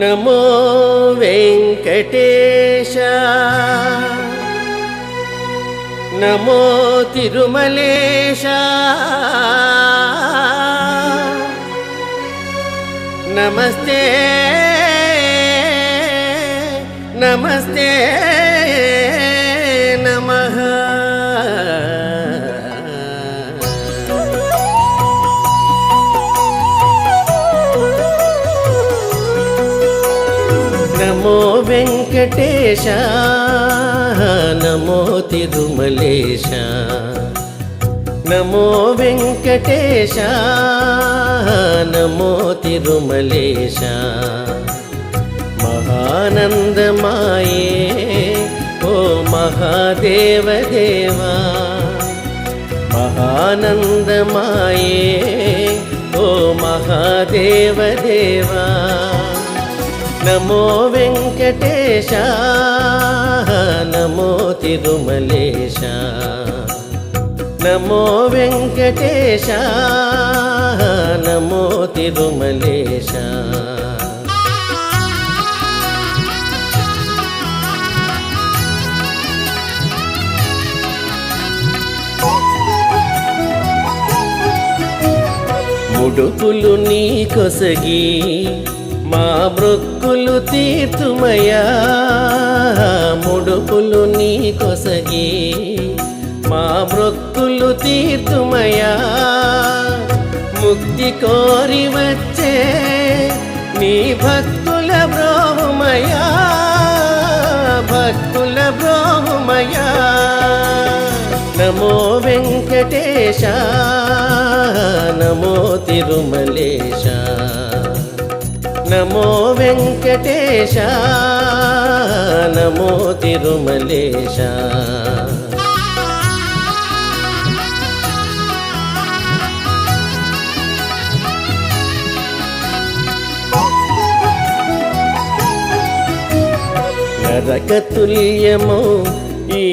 నమో వెంకటేశ నమో తిరుమలేశ నమస్తే నమస్తే నమః. నమో వెంకటేశ నమో తిరుమలేశ నమో వెంకటేశ నమో తిరుమలేశ మహానందమాయే ఓ మహాదేవదేవా మహానందమాయే ఓ మహాదేవదేవా నమో వెంకటేశ నమో తిరుమలేశ నమో వెంకటేశ నమో తిరుమలేశ. ముడుపులు నీ కొసగి మా మృక్కులు తీర్తుమయా ముడుపులు నీ కొసగి మా మృక్కులు తీర్తుమయా ముక్తి కోరి వచ్చే నీ భక్తుల బ్రోహుమయా భక్తుల బ్రోహుమయా. నమో వెంకటేశ నమో తిరుమలేశ నమో వెంకటేశ నమో తిరుమలేశ. నరకతుల్యము ఈ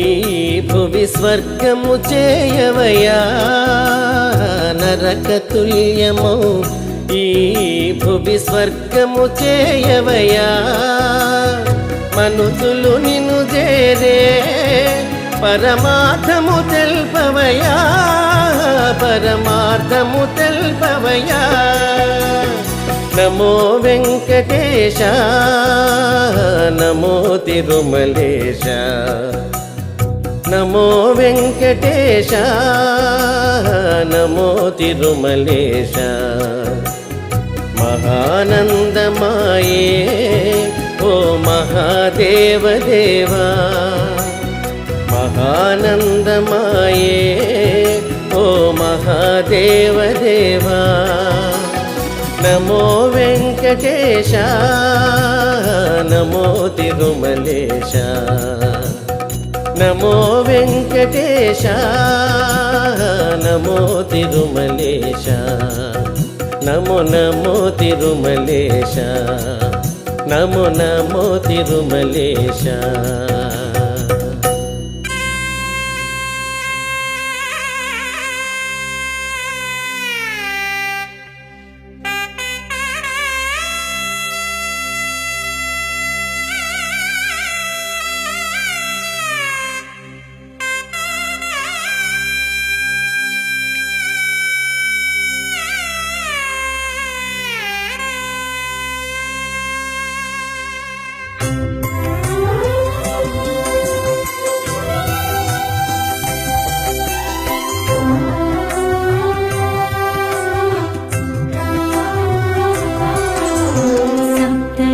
భువి స్వర్గము చేయవయా నరకతుల్యము ఈ భువి స్వర్గము చేయవయా మనుషులు నిన్ను చేరే పరమార్థము తెల్పవయా పరమార్థము తెల్పవయా. నమో వెంకటేశ నమో తిరుమలేశ నమో వెంకటేశ నమో తిరుమలేశ మహానందమాయే ఓ మహాదేవదేవా మహానందమాయే ఓ మహాదేవదేవా నమో వెంకటేశ నమో తిరుమలేశ నమో వెంకటేశ నమో తిరుమలేశ నమో నమో తిరుమలేశ నమో నమో తిరుమలేశ.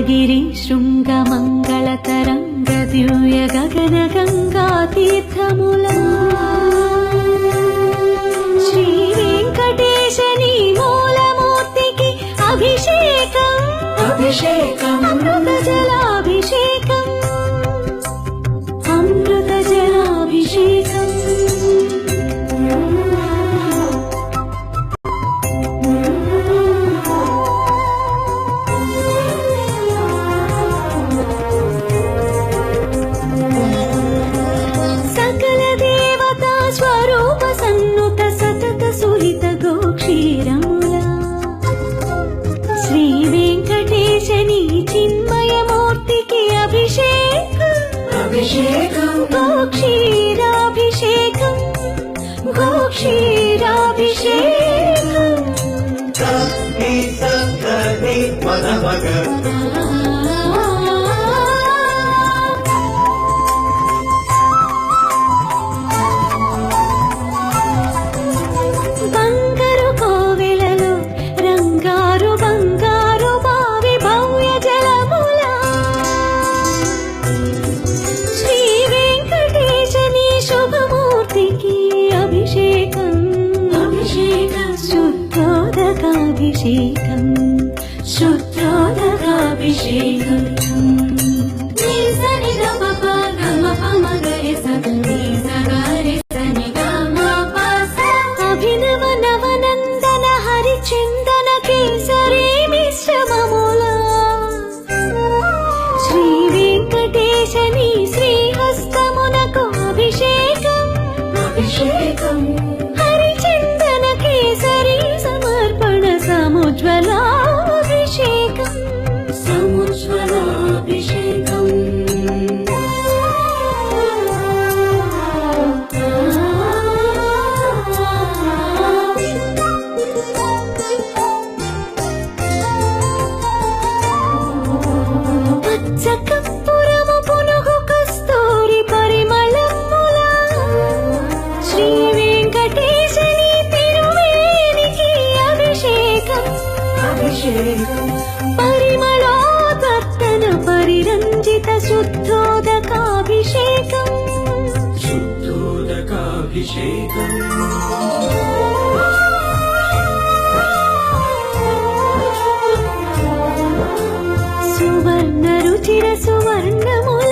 గిరి శృంగ మంగళ తరంగ దివ్య గగన గంగా తీర్థముల శ్రీ వెంకటేశ నీ మూలమూర్తికి అభిషేకం అభిషేకం అమృత జలాభిషేకం అమృత జలాభిషేకం. శ్రీ వెంకటేశ నీ చిన్న అభిషేకం గోక్షీరాభిషేకం గోక్షీరాభిషేకం బంగారు కోవెలలో రంగారు బంగారు బావి భవ్య జలముల శ్రీ వెంకటేశని శుభమూర్తికి అభిషేకం అభిషేకం శుద్ధోదకాభిషేకం శుద్ధోదకాభిషేకం అభినవ నవనందన హరిచందన కేసరి మిశ్రమముల శ్రీ వెంకటేశని శ్రీహస్తమునకు అభిషేకం అభిషేకం హరిచందన కేసరి సమర్పణ సముజ్వలాభిషేకం సముజ్వలాభిషేకం పచ్చకర్పూరము పునుగు కస్తూరి పరిమళముల శ్రీ వెంకటేశని తిరుమేనికి అభిషేకం అభిషేకం పరిమళోదత్తన పరిరంజిత శుద్ధోదకాభిషేకం శుద్ధోదకాభిషేకం సువర్ణ రుచిర సువర్ణముల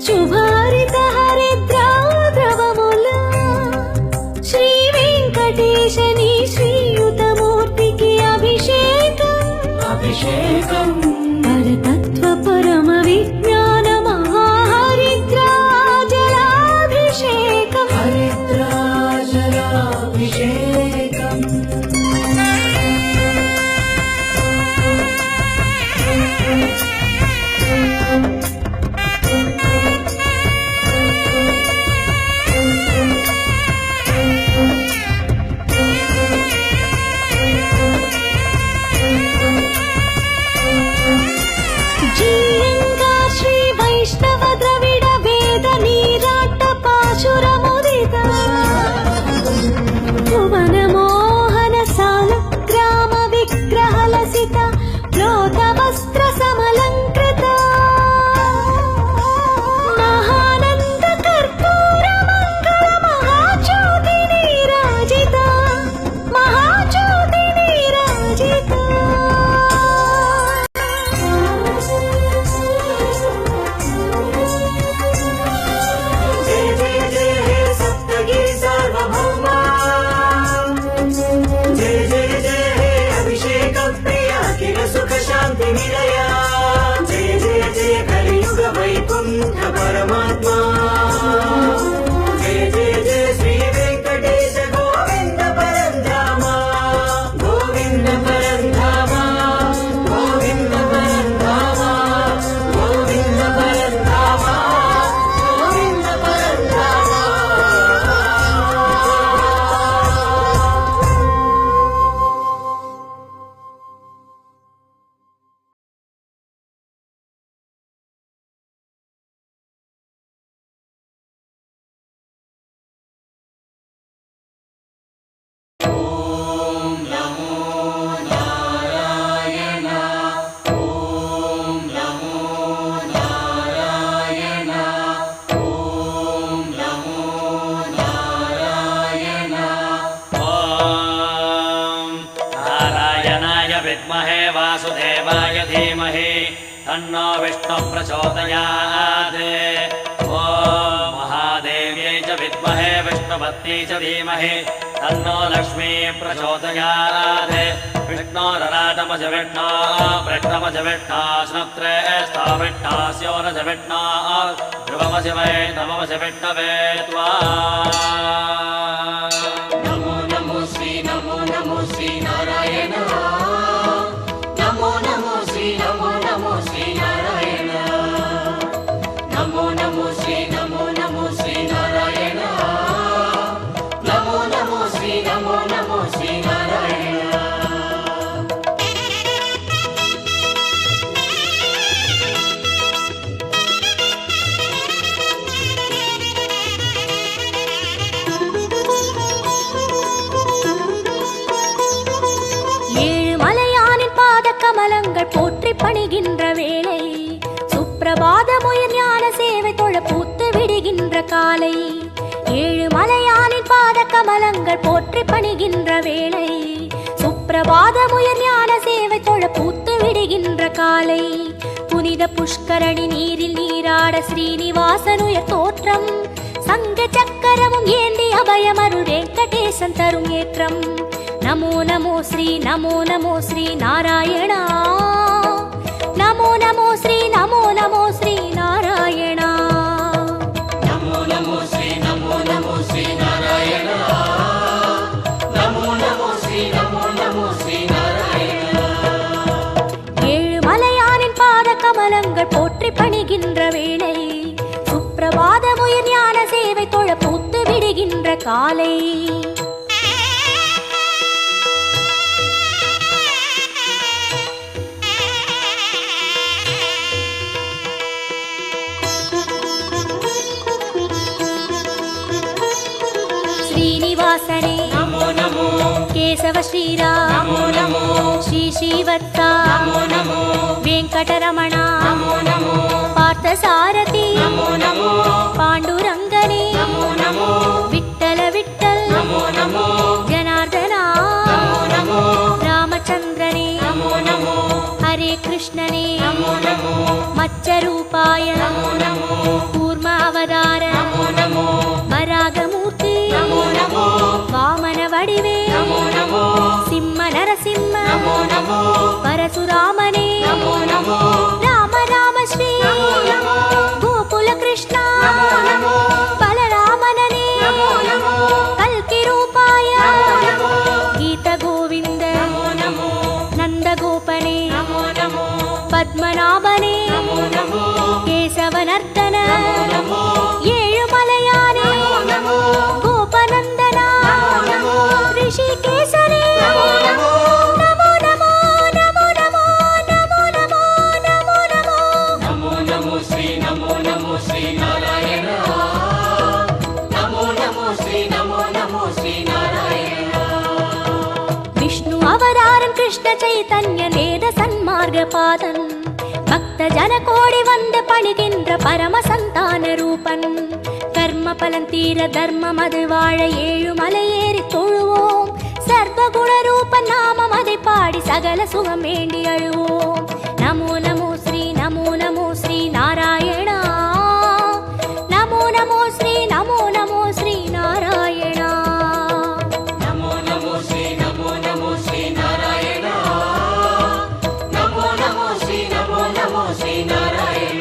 శుభారిత హరిద్రాద్రవముల శ్రీ వెంకటేశని శ్రీయుతమూర్తికి అభిషేకం అభిషేకం పరతత్వ పరమ విజ్ఞాన మహాహరిద్రాజలాభిషేకం హరిద్రాజలాభిషేకం జీయంగా శ్రీ వైష్ణవ ద్రవిడ వేద నీరాట పాశురముదిత భువన మోహన సాల గ్రామ విగ్రహ లసిత ప్రోత వస్త్ర సమలంకృత మహానంద కర్పూర మంగళ మహాజ్యోతి నీరాజిత మహాజ్యోతి నీరాజిత परमात्मा जय जय जय श्री वेंकटेश गोविंद परंधामा गोविंद परंधामा गोविंद परंधामा गोविंद परंधामा गोविंद परंधामा विद्महे वासुदेवाय धीमहि तन्नो विष्णु प्रचोदयात् ॐ महादेव्यै च विद्महे विष्णुपत्न्यै च धीमहि तन्नो लक्ष्मी प्रचोदयात् विष्णोरराटमज विष्णो वृष्णमज विष्णो स्नुत्रे स्थाविष्णास्योरज विष्णो ध्रुवमज वै नममज विष्णवे त्वा नमो नमो श्री नारायण नमो नमो श्री नारायण नमो नमो श्री பணிகின்ற வேளை சுப்பிரபாதமுயர் ஞான சேவை தொழ பூத்து விடுகின்ற காலை ஏழு மலையானின் பாத கமலங்கள் போற்றி பணிகின்ற வேளை சுப்பிரபாதமுயர் ஞான சேவை தொழ பூத்து விடுகின்ற காலை புனித புஷ்கரணி நீரில் நீராட ஸ்ரீனிவாசனுயர் தோற்றம் சங்க சக்கரமும் ஏந்தி அபயமருள் வெங்கடேசன் தரும் ஏற்றம் நமோ நமோ ஸ்ரீ நமோ நமோ ஸ்ரீ நாராயணா நமோ நமோ ஸ்ரீ நமோ நமோ ஸ்ரீ நாராயணா நமோ நமோ ஸ்ரீ நமோ நமோ ஸ்ரீ நாராயண நமோ நமோ ஸ்ரீ நமோ நமோ ஸ்ரீ நாராயண ஏழு மலையானின் பாத கமலங்கள் போற்றி பணிகின்ற வேளை சுப்பிரபாதமுயர் ஞான சேவை தொழ பூத்து விடுகின்ற காலை ஸ்ரீனிவாசனே நமோ நமோ கேசவ ஸ்ரீராம் நமோ நமோ ஸ்ரீ ஸ்ரீவத்சா நமோ நமோ வெங்கடரமணா நமோ நமோ பார்த்த சாரதி நமோ நமோ பாண்டுரங்கனே நமோ நமோ விட்டல விட்டல் நமோ நமோ ஜனார்தனா நமோ நமோ ராமச்சந்திரனே நமோ நமோ ஹரே கிருஷ்ணனே நமோ நமோ மச்சரூபாய நமோ நமோ கூர்ம அவதார நமோ நமோ வராகமூர்த்தி நமோ நமோ வாமன வடிவே நமோ நமோ சிம்ம நரசிம்ம நமோ நமோ பரசுராமனே நமோ நமோ ராம ராம ஸ்ரீ நமோ கோகுல கிருஷ்ணா நமோ நமோ பலராமனே நமோ நமோ கல்கி ரூபாய நமோ கீத கோவிந்த நமோ நமோ நந்தகோபனே நமோ நமோ பத்மநாபனே நமோ நமோ கேசவநர்த்தன நமோ ஏழு மலையானே நமோ கோபநந்தனா நமோ ரிஷிகேசனே நமோ நமோ நமோ நமோ நமோ நமோ நமோ நமோ நமோ நமோ நமோ நமோ ஸ்ரீ நமோ நமோ ஸ்ரீ நாராயண நமோ நமோ ஸ்ரீ நமோ நமோ ஸ்ரீ நாராயண விஷ்ணு அவதாரம் கிருஷ்ண சைதன்ய வேத சன்மார்க பாதன் பக்த ஜன கோடி வந்து பணிகின்ற பரம சந்தான ரூபன் கர்ம பலன் தீர தர்மம் அது வாழ ஏழு மலையேறி தொழுவோம் சர்வகுண ரூபன் நாமம் அதை பாடி சகல சுகம் வேண்டி அழுவோம் நமோ நமோ ஸ்ரீ நமோ நமோ ஸ்ரீ நாராயணா நமோ நமோ ஸ்ரீ நமோ நமோ ஸ்ரீ நாராயணா நமோ நமோ ஸ்ரீ நமோ நமோ ஸ்ரீ நாராயண நமோ நமோ ஸ்ரீ நமோ நமோ ஸ்ரீ நாராயண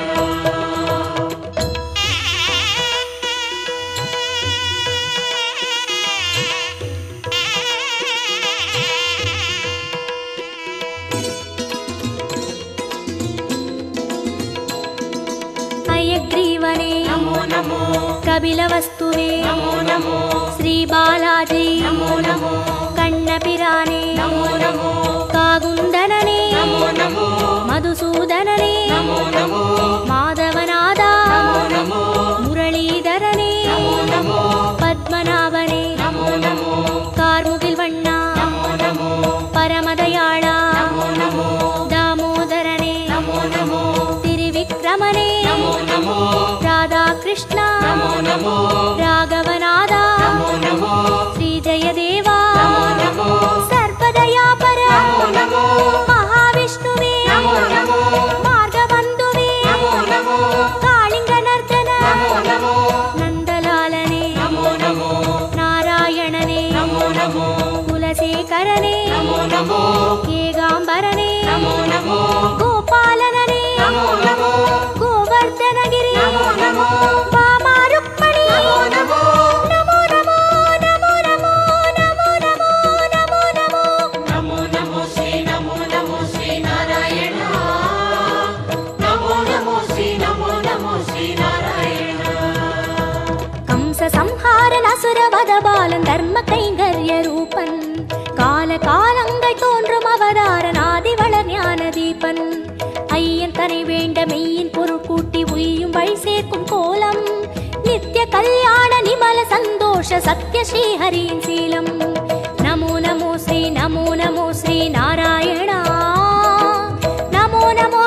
हयग्रीवने நமோ நமோ कपिलवस्तुवे நமோ நமோ श्रीबालाजी நமோ நமோ कण्णपिराने நமோ நமோ कागुन्दनने நமோ நமோ मधुसूदनने நமோ நமோ माधवनादा நமோ நமோ मुरलीधरने நமோ நமோ पद्मनाभने நமோ நமோ कार्मुगिल् वण्णा நமோ நமோ परमदयाळा நமோ நமோ दामोदरने நமோ நமோ त्रिविक्रमने நமோ நமோ राधाकृष्णा நமோ நமோ राघवनादा நமோ நமோ श्रीजयदेवा நமோ நமோ सर्वदयापर நமோ நமோ महाविष्णुवे நமோ நமோ मार्गबन्धुवे நமோ நமோ कालिङ्गनर्दन நமோ நமோ नन्दलालने நமோ நமோ नारायणने நமோ நமோ कुलशेखरने நமோ நமோ केगाम्बरने நமோ நமோ गोपालनने நமோ நமோ गोवर्धनगिरि நமோ நமோ वामा रुक्मणि நமோ நமோ नमो नमो नमो नमो नमो नमो नमो नमो நமோ நமோ ஸ்ரீ நமோ நமோ ஸ்ரீ நாராயண நமோ நமோ ஸ்ரீ நமோ நமோ ஸ்ரீ நாராயண कंस संहारन असुर वध बालन धर्म கைங்கர்ய ரூபன் கால காலங்கள் தோன்றும் அவதாரன் ஆதிவளர் ஞான தீபன் ஐயன் தனை வேண்ட மெய்யின் பொருள் கூட்டி உய்யும் வழி சேர்க்கும் கோலம் நித்திய கல்யாண நிமல சந்தோஷ சத்ய ஸ்ரீ ஹரியின் சீலம் நமோ நமோ ஸ்ரீ நமோ நமோ ஸ்ரீ நாராயணா நமோ நமோ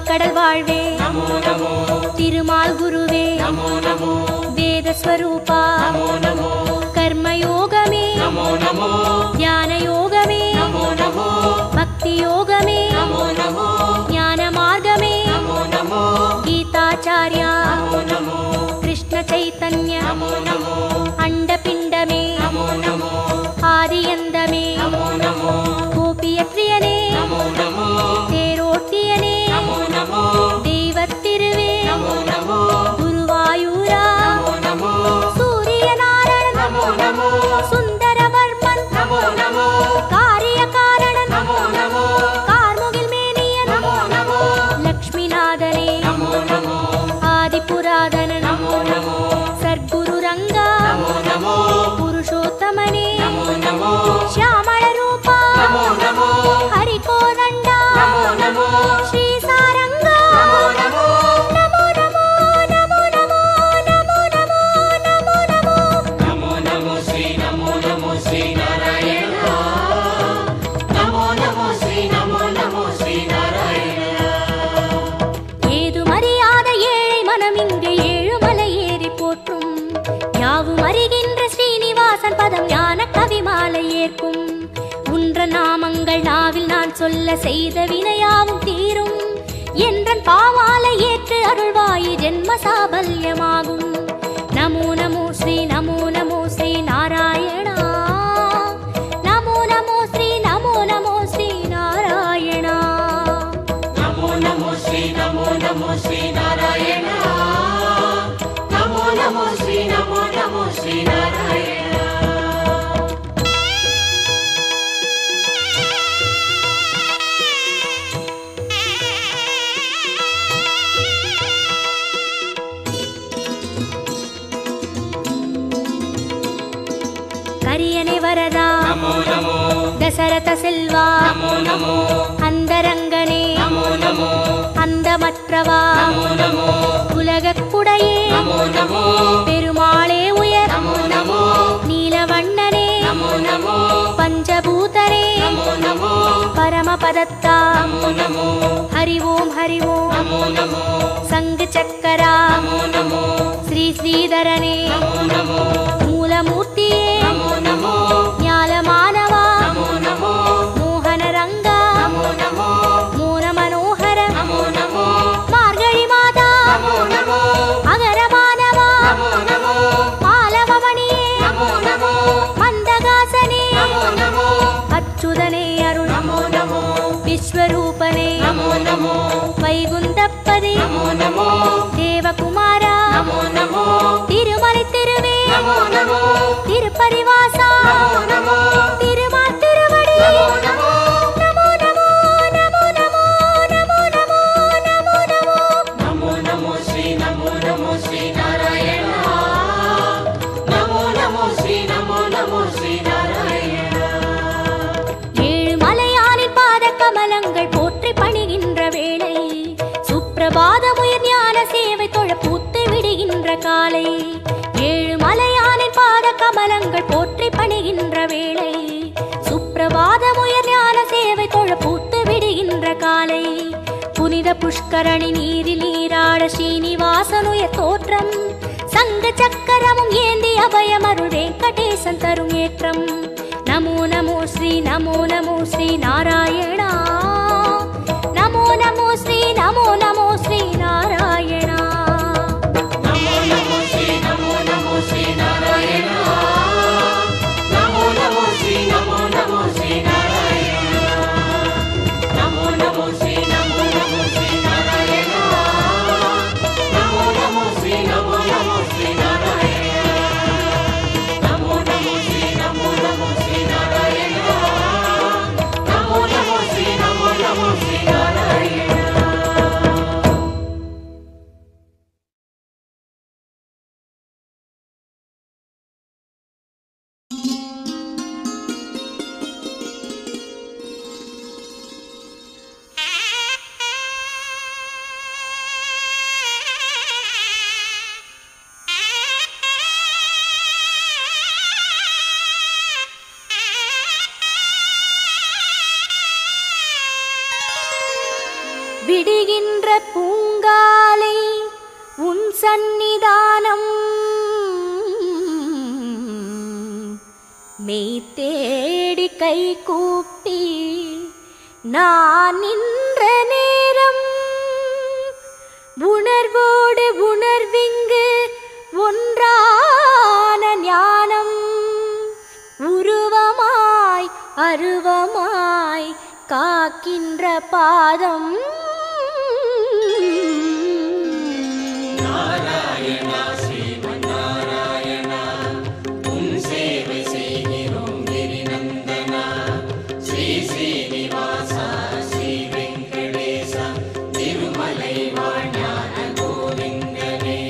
பார்க்கடல் வாழ்வே நமோ நமோ திருமால் குருவே நமோ நமோ வேதஸ்வரூபா நமோ நமோ கர்மயோகமே நமோ நமோ ஞான யோகமே நமோ நமோ பக்தி யோகமே நமோ நமோ ஞான மார்கமே நமோ நமோ கீதாச்சார்யா நமோ நமோ கிருஷ்ண சைத்தன்ய நமோ நமோ அண்டபிண்டமே நமோ நமோ ஆதியந்தமே நமோ நமோ கோபியத்ரியனே நமோ நமோ தேரோட்டியனே நமோ நமோ தெய்வத்திருவே நமோ நமோ குருவாயூரா நமோ நமோ சூரியநாராயணன் நமோ நமோ சுந்தரவர்மன் நமோ நமோ காரியகாரணன் நமோ நமோ கார்முகில் மேனியன் நமோ நமோ லக்ஷ்மிநாதனே நமோ நமோ ஆதிபுராதனன் நமோ நமோ சர்க்குரு ரங்கா நமோ நமோ புருஷோத்தமனே நமோ நமோ ಶ್ಯಾಮಳ ರೂಪ நமோ நமோ ಹರಿಕೋದಂಡ நமோ நமோ ಶ್ರೀ ಸಾರಂಗ நமோ நமோ ನಮೋ ನಮೋ ನಮೋ ನಮೋ ನಮೋ ನಮೋ ನಮೋ ನಮೋ நமோ நமோ ஸ்ரீ நமோ நமோ ஸ்ரீ நாராயண நமோ நமோ ஸ்ரீ நமோ நமோ ஸ்ரீ நாராயண ஏது மறியாத ஏழை மனம் இங்கே ஏழுமலை ஏறி போற்றும் யாவும் அறிகின்ற ஸ்ரீனிவாசன் பதம் ஞான கவிமாலை ஏற்கும் உன்ற நாமங்கள் நாவில் நான் சொல்ல செய்த வினையாவும் தீரும் என்றன் பாவாலை ஏற்று அருள்வாயி ஜென்ம சாபல்யமாகும் நமோ நமோ ஸ்ரீ நமோ நமோ ஸ்ரீ நாராயணா நமோ நமோ ஸ்ரீ நமோ நமோ ஸ்ரீ நாராயணா நமோ நமோ ஸ்ரீ நமோ நமோ ஸ்ரீ நாராயண நமோ நமோ ஸ்ரீ நமோ நமோ ஸ்ரீ நாராயண கரியனை வரதா நமோ நமோ தசரத செல்வா நமோ நமோ அந்தரங்கனே நமோ நமோ அந்தமற்றவா நமோ நமோ உலகக்குடையே நமோ நமோ பெருமாளே உயர் நமோ நமோ நீலவண்ணனே நமோ நமோ பஞ்சபூதனே நமோ நமோ பரமபதத்தா நமோ நமோ ஹரி ஓம் நமோ நமோ சங்கு சக்கரா நமோ நமோ ஸ்ரீ ஸ்ரீதரனே நமோ நமோ மூலமூர்த்தியே நமோ நமோ ஞாலமானவா நமோ நமோ மோகன ரங்கா நமோ நமோ மோன மனோகர நமோ நமோ மார்கழி மாதா நமோ நமோ அகரமானவா நமோ நமோ மாலவமணியே நமோ நமோ மந்தகாசனே நமோ நமோ அச்சுதனே அருள் நமோ நமோ விஸ்வரூபனே நமோ நமோ வைகுந்தப்பதி நமோ நமோ தேவகுமாரா நமோ நமோ திருமலை திருவே நமோ நமோ திருப்பரிவாசா நமோ நமோ திருமால் திருவடி நமோ நமோ நமோ நமோ நமோ நமோ நமோ நமோ நமோ நமோ நமோ நமோ ஸ்ரீ நமோ நமோ ஸ்ரீ நாராயண நமோ நமோ ஸ்ரீ நமோ நமோ ஸ்ரீ நாராயண ஏழு மலையானின் பாத கமலங்கள் போற்றி பணிகின்ற வேளை சுப்பிரபாதமுயர் ஞான சேவை தொழ பூத்து விடுகின்ற காலை ஏழு மலையானின் பாத கமலங்கள் போற்றி பணிகின்ற வேளை சுப்பிரபாதமுயர் ஞான சேவை தொழ பூத்து விடுகின்ற காலை புனித புஷ்கரணி நீரில் நீராட ஸ்ரீனிவாசனுய தோற்றம் சங்க சக்கரமும் ஏந்தி அபயமருள் வெங்கடேசன் தரும் ஏற்றம் நமோ நமோ ஸ்ரீ நமோ நமோ ஸ்ரீ நாராயணா நமோ நமோ ஸ்ரீ நமோ நமோ ஸ்ரீ நாராயணா நமோ நமோ ஸ்ரீ நமோ நமோ ஸ்ரீ நாராயண நமோ நமோ ஸ்ரீ நமோ நமோ ஸ்ரீ நாராயண நமோ நமோ ஸ்ரீ நமோ நமோ ஸ்ரீ நாராயண நமோ நமோ ஸ்ரீ நமோ நமோ ஸ்ரீ நாராயண நமோ நமோ ஸ்ரீ நமோ நமோ ஸ்ரீ நாராயண நமோ நமோ ஸ்ரீ நமோ நமோ ஸ்ரீ நாராயண விடுகின்ற பூங்காலை உன் சந்நிதானம் மெய் தேடி கை கூப்பி நான் நின்ற நேரம் உணர்வோடு உணர்விங்கு ஒன்றான ஞானம் உருவமாய் அருவமாய் காக்கின்ற பாதம் நாராயணா ஸ்ரீமன் நாராயணா உன் சேவை செய்கிறோம் கிரிநந்தனா ஸ்ரீ ஸ்ரீனிவாசா ஸ்ரீ வெங்கடேசா திருமலை வாழ்ஞான கோவிந்தனே.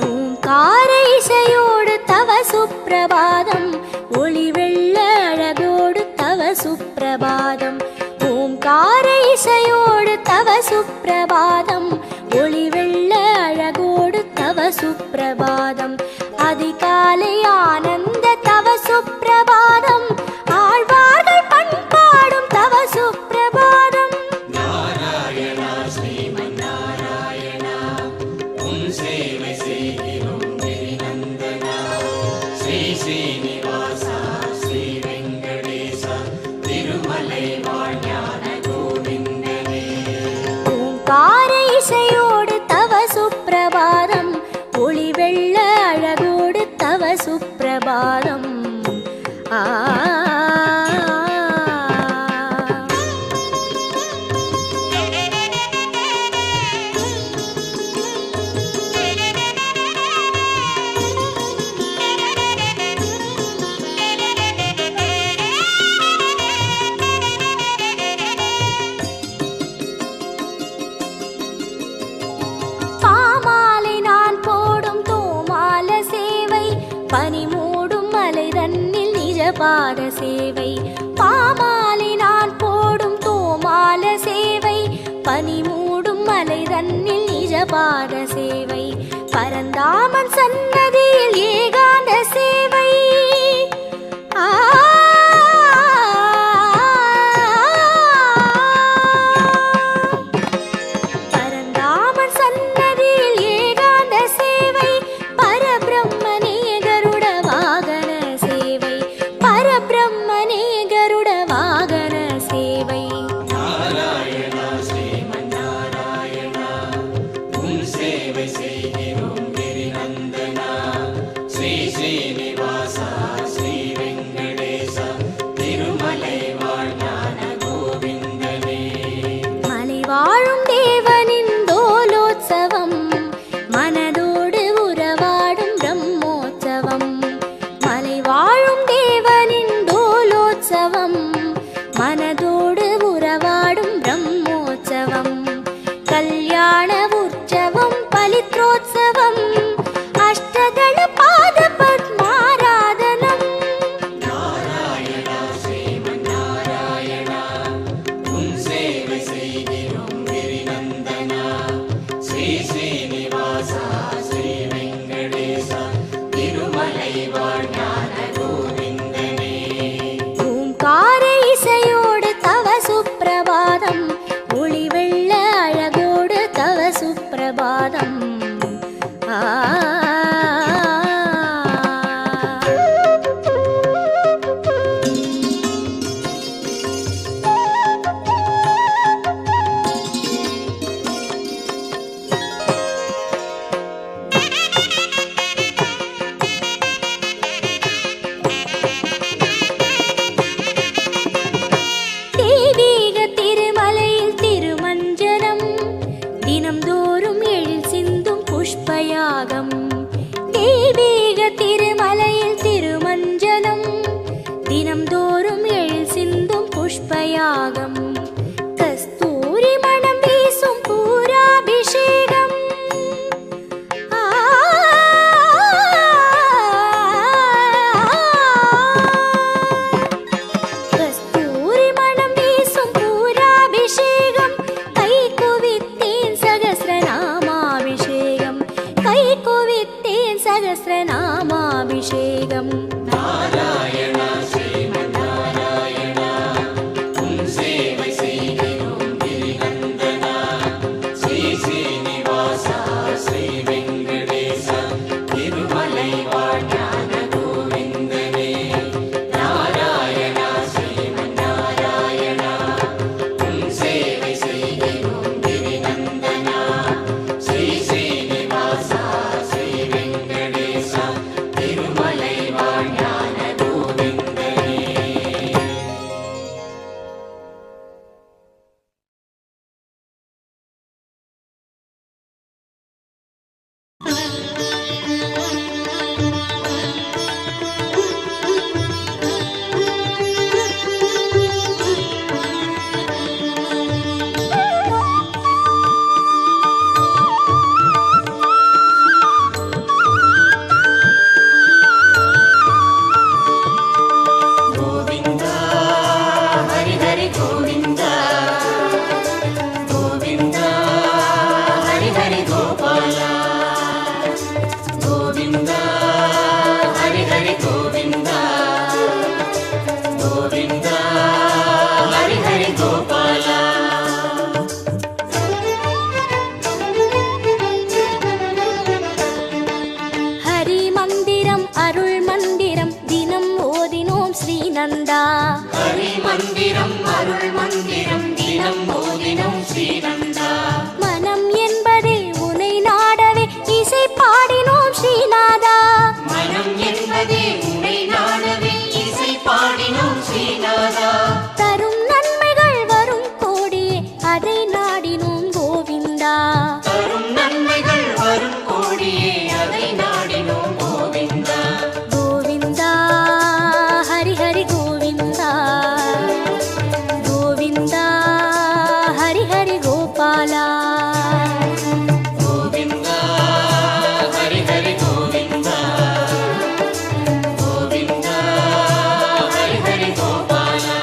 ஓங்கார இசையோடு தவ சுப்பிரபாதம் ஒளி வெள்ள அழகோடு தவ சுப்பிரபாதம் ஓங்கார இசையோடு தவ சுப்பிரபாதம் ஒளி வெள்ள அழகோடு தவ சுப்பிரபாதம் அதிகாலை ஆனந்த தவ சுப்பிரபாதம் ஆழ்வார்கள் பண்பாடும் தவ சுப்பிரபாதம் நாராயணா ஸ்ரீமன் நாராயணா உன் சேவை செய்கிறோம் கிரிநந்தனா ஸ்ரீ ஸ்ரீனிவாசா ஸ்ரீ வெங்கடேசா திருமலை வாழ்ஞான கோவிந்தனே. ஓங்கார இசையோடு தவ சுப்பிரபாதம் ஒளி வெள்ள அழகோடு தவ சுப்பிரபாதம் ஆ பாமாலை நான் போடும் தோமால சேவை பனி மூடும் மலை தன்னில் நிஜபாத சேவை பாமாலை நான் போடும் தோமால சேவை பனி மூடும் மலை தன்னில் நிஜபாத சேவை பரந்தாமன் சன்னதியில் ஏகாந்த சேவை ஆ பரந்தாமன் சன்னதியில் ஏகாந்த சேவை பரபிரம்மனே கருட வாகன சேவை பரபிரம்மனே கருட வாகன சேவை நாராயணா ஸ்ரீமன் நாராயணா உன் சேவை செய்கிறோம் கிரிநந்தனா ஸ்ரீ ஸ்ரீனிவாசா ஸ்ரீ வெங்கடேசா திருமலை வாழ்ஞான கோவிந்தனே. மலை வாழும் தேவனின் தோலோத்சவம் மனதோடு உறவாடும் பிரம்மோற்சவம் மலை வாழும் தேவனின் தோலோத்சவம் மனதோடு உறவாடும் பிரம்மோற்சவம் கல்யாண உற்சவம் பலித்ரோத்சவம் அஷ்டதள பாத பத்மாராதனம் நாராயணா ஸ்ரீமன் நாராயணா உன் சேவை செய்கிறோம் கிரிநந்தனா ஸ்ரீ ஸ்ரீனிவாசா ஸ்ரீ வெங்கடேசா திருமலை வாழ்ஞான கோவிந்தனே. ஓங்கார இசையோடு தவ சுப்பிரபாதம் ஒளி வெள்ள அழகோடு தவ சுப்பிரபாதம் ஆ தெய்வீக திருமலையில் திருமஞ்சனம் தினம்தோறும் எழில் சிந்தும் புஷ்பயாகம் தெய்வீக திருமலையில் திருமஞ்சனம் தினம்தோறும் எழில் சிந்தும் புஷ்பயாகம் கஸ்தூரி மணம் வீசும் பூராபிஷேகம் ஆ கஸ்தூரி மணம் வீசும் பூராபிஷேகம் கை குவித்தேன் சகஸ்ரநாமாபிஷேகம் கை குவித்தேன் சகஸ்ரநாமாபிஷேகம். நாராயண ஸ்ரீமன்னாராயண உன் சேவை செய்கிறோம் கிரிநந்தனா. ஸ்ரீ ஸ்ரீனிவாசா ஸ்ரீ வெங்கடேச திருமலை வாழ்ஞான கோவிந்தனே. நாராயண ஸ்ரீமன்னாராயண உன் சேவை செய்கிறோம் கிரிநந்தனா. ஸ்ரீ ஸ்ரீனிவாசா ஸ்ரீ வெங்கடேச திருமலை வாழ்ஞான கோவிந்தனே. கோவிந்தா ஹரி ஹரி கோவிந்தா. கோவிந்தா ஹரி ஹரி கோபாலா. கோவிந்தா ஹரி ஹரி கோவிந்தா. கோவிந்தா ஹரி ஹரி கோபாலா. ஹரி மந்திரம் அருள் மந்திரம் தினம் ஓதினோம் ஸ்ரீநந்தா. ஹரி மந்திரம் அருள் மந்திரம் தினம் ஓதினோம் ஸ்ரீநந்தா. மனம் என்பதே உனை நாடவே இசை பாடினோம் ஸ்ரீநாதா. மனம் என்பதே உன்னை நாடவே இசை பாடினோம் ஸ்ரீநாதா. தரும் நன்மைகள் வரும் கோடியே அதை நாடினோம் கோவிந்தா. தரும் நன்மைகள் வரும் கோடியே அதை நாடினோம் கோவிந்தா. கோவிந்தா ஹரி ஹரி கோவிந்தா. கோவிந்தா ஹரி ஹரி கோபாலா. கோவிந்தா ஹரி ஹரி கோவிந்தா. கோவிந்தா ஹரி ஹரி கோபாலா.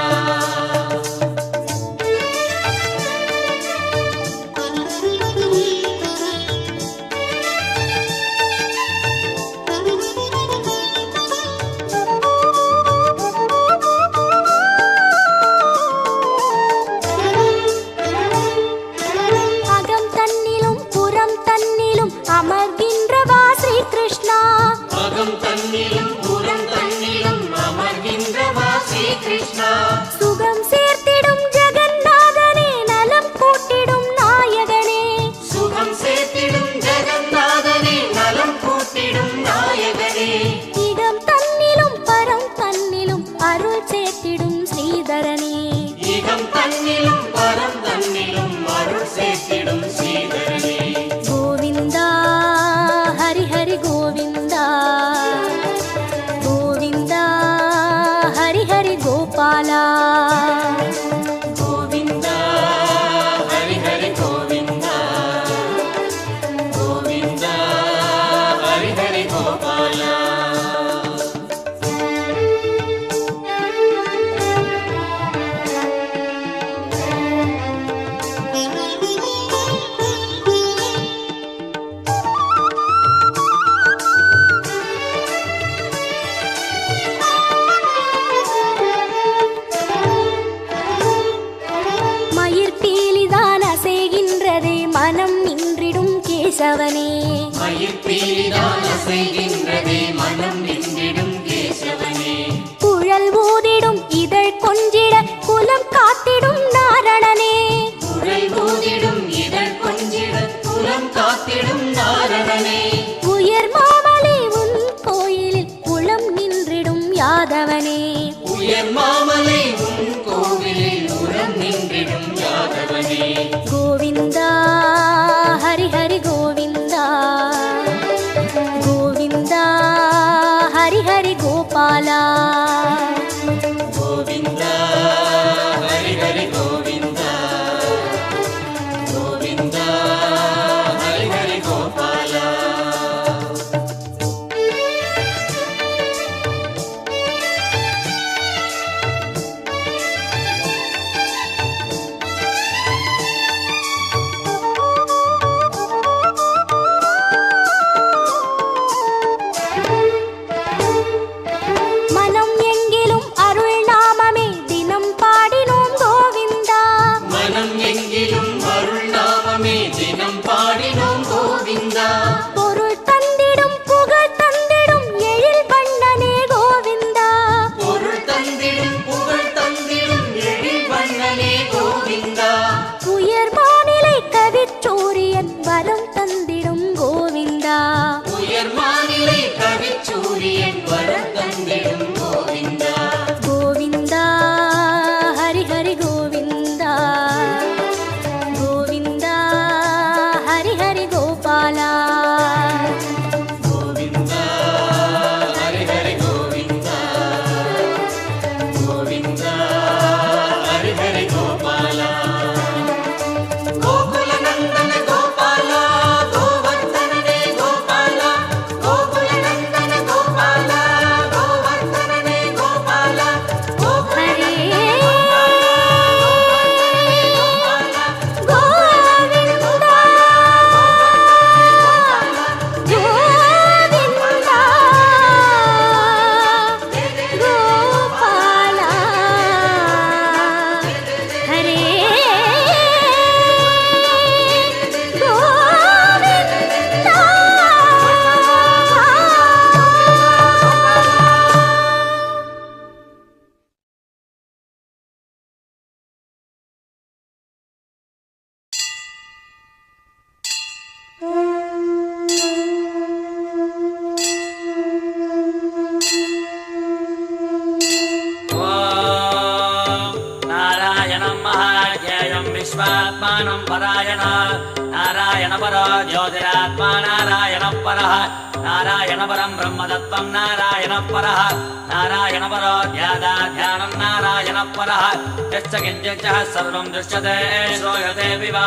அகம் தன்னிலும் புறம் தன்னிலும் அமர்கின்றவா ஸ்ரீ கிருஷ்ணா. அகம் தன்னிலும் புறம் தன்னிலும் அமர்கின்றவா ஸ்ரீ கிருஷ்ணா. சுகம் சேர்த்திடும் ஜெகநாதனே நலம் கூட்டிடும் நாயகனே. சுகம் சேர்த்திடும் ஜெகநாதனே நலம் கூட்டிடும் நாயகனே. இடம் தன்னிலும் பரம் தன்னிலும் அருள் சேர்த்திடும் ஸ்ரீதரனே. இகம் தன்னிலும் பரம் தன்னிலும் அருள் சேர்த்திடும் ஸ்ரீதரனே. கோவிந்தா ஹரி ஹரி கோவிந்தா. கோவிந்தா ஹரி ஹரி கோபாலா. கோவிந்தா ஹரி ஹரி கோவிந்தா. கோவிந்தா ஹரி ஹரி கோபாலா. மயிர் பீலிதான் அசைகின்றதே மனம் நின்றிடும் கேசவனே. மயிர் பீலிதான் அசைகின்றதே மனம் நின்றிடும் கேசவனே. குழல் ஊதிடும் இதழ் கொஞ்சிட குலம் காத்திடும் நாரணனே. குரல் ஊதிடும் இதழ் கொஞ்சிட குலம் காத்திடும் நாரணனே. உயர் மாமலை உன் கோயிலில் உளம் நின்றிடும் யாதவனே. உயர் மாமலை உன் கோவிலில் உரம் நின்றிடும் யாதவனே. கோவிந்தா ஹரி ஹரி கோவிந்தா. கோவிந்தா ஹரி ஹரி கோபாலா. கோவிந்தா ஹரி ஹரி கோவிந்தா. கோவிந்தா ஹரி ஹரி கோபாலா. பிரம்மாணம் பராயண நாராயண பரோ ஜோதிராத்மா நாராயண பரஹ நாராயண பரம் பிரம்மதத்வம் நாராயண பரஹ நாராயண பரோ தியானம் நாராயண பரஹ யச்ச கிஞ்சித் சர்வம் திருஷ்யதே ஸ்ரூயதே விவா.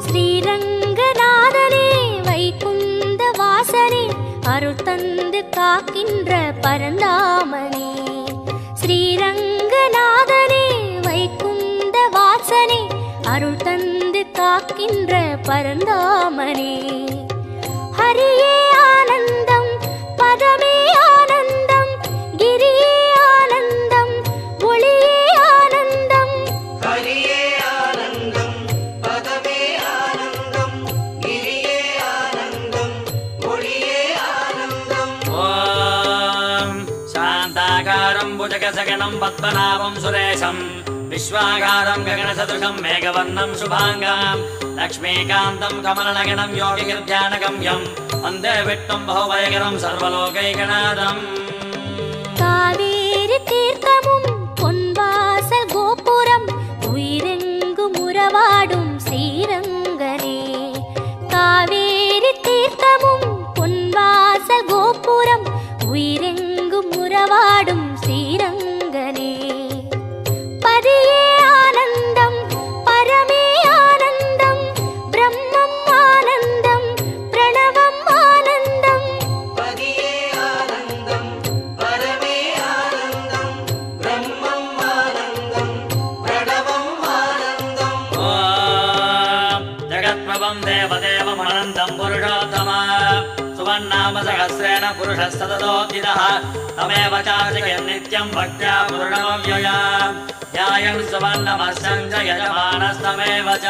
ஸ்ரீரங்கநாதனே வைகுந்த வாசனே அருள் தந்து காக்கின்ற பரந்தாமனே. ஸ்ரீரங்கநாதனே வைகுந்த வாசனே அருள் தந்து காக்கின்ற பரந்தாமனே. ஹரியே ஆனந்தம் பதமே ஆனந்தம் கிரியே ஆனந்தம் ஒளியே ஆனந்தம். ஹரியே ஆனந்தம் பதமே ஆனந்தம் கிரியே ஆனந்தம் ஒளியே ஆனந்தம். ஓம் சாந்தாகாரம் புஜகசகனம் பத்மநாபம் சுரேஷம் விஸ்வாகாரம் ககனசதுஷம் மேகவர்ணம் சுபாங்கம் லக்ஷ்மீகாந்தம் கமலநகனம் யோகிகிர்த்யானகம்யம் வந்தே விட்டும் பகுவயகரம் சர்வலோகைகநாதம். காவேரி தீர்த்தமும் பொன்வாசல் கோபுரம் உயிரெங்கும் உறவாடும் ஸ்ரீரங்கனே. காவேரி தீர்த்தமும் பொன்வாசல் கோபுரம் உயிரெங்கும் உறவாடும் ஸ்ரீரங்கனே. பதியே ஆனந்தம் பரமே ஆனந்தம் பிரம்மம் ஆனந்தம் பிரணவம் ஆனந்தம். பதியே ஆனந்தம் பரமே ஆனந்தம் பிரம்மம் ஆனந்தம் பிரணவம் ஆனந்தம். ஓம் ஜகத்பிரபம் தேவதேவமனந்தம் புருஷோத்தம சுவன்னாம சகஸ்ரேண புருஷஸ்ததோதிதः தமேவ சார்ஜயன் நித்யம் பக்த்யா பூர்ணமவ்யயா ध्यायन् सुवर्णमस्सञ्च यजमानस्तमेव च.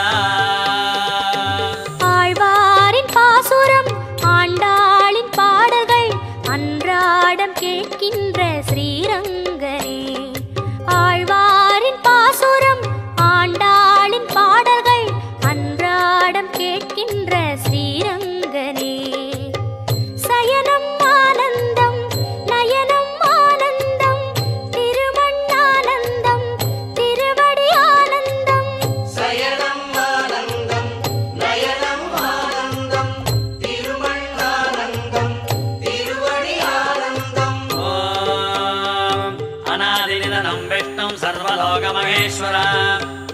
ஆழ்வாரின் பாசுரம் ஆண்டாளின் பாடல்கள் அன்றாடம் கேட்கின்ற ஸ்ரீரங்கனே. ஆழ்வாரின் பாசுரம் ஆண்டாளின் பாடல்கள் அன்றாடம் கேட்கின்ற ஸ்ரீரங்கனே. சயனம் ஆனந்தம் நயனம் ஆனந்தம் திருமண் ஆனந்தம் திருவடி ஆனந்தம். சயனம் ஆனந்தம் நயனம் ஆனந்தம் திருமண் ஆனந்தம் திருவடி ஆனந்தம். ஓம் அநாதிநிதனம் விஷ்ணும் சர்வலோகமகேஸ்வர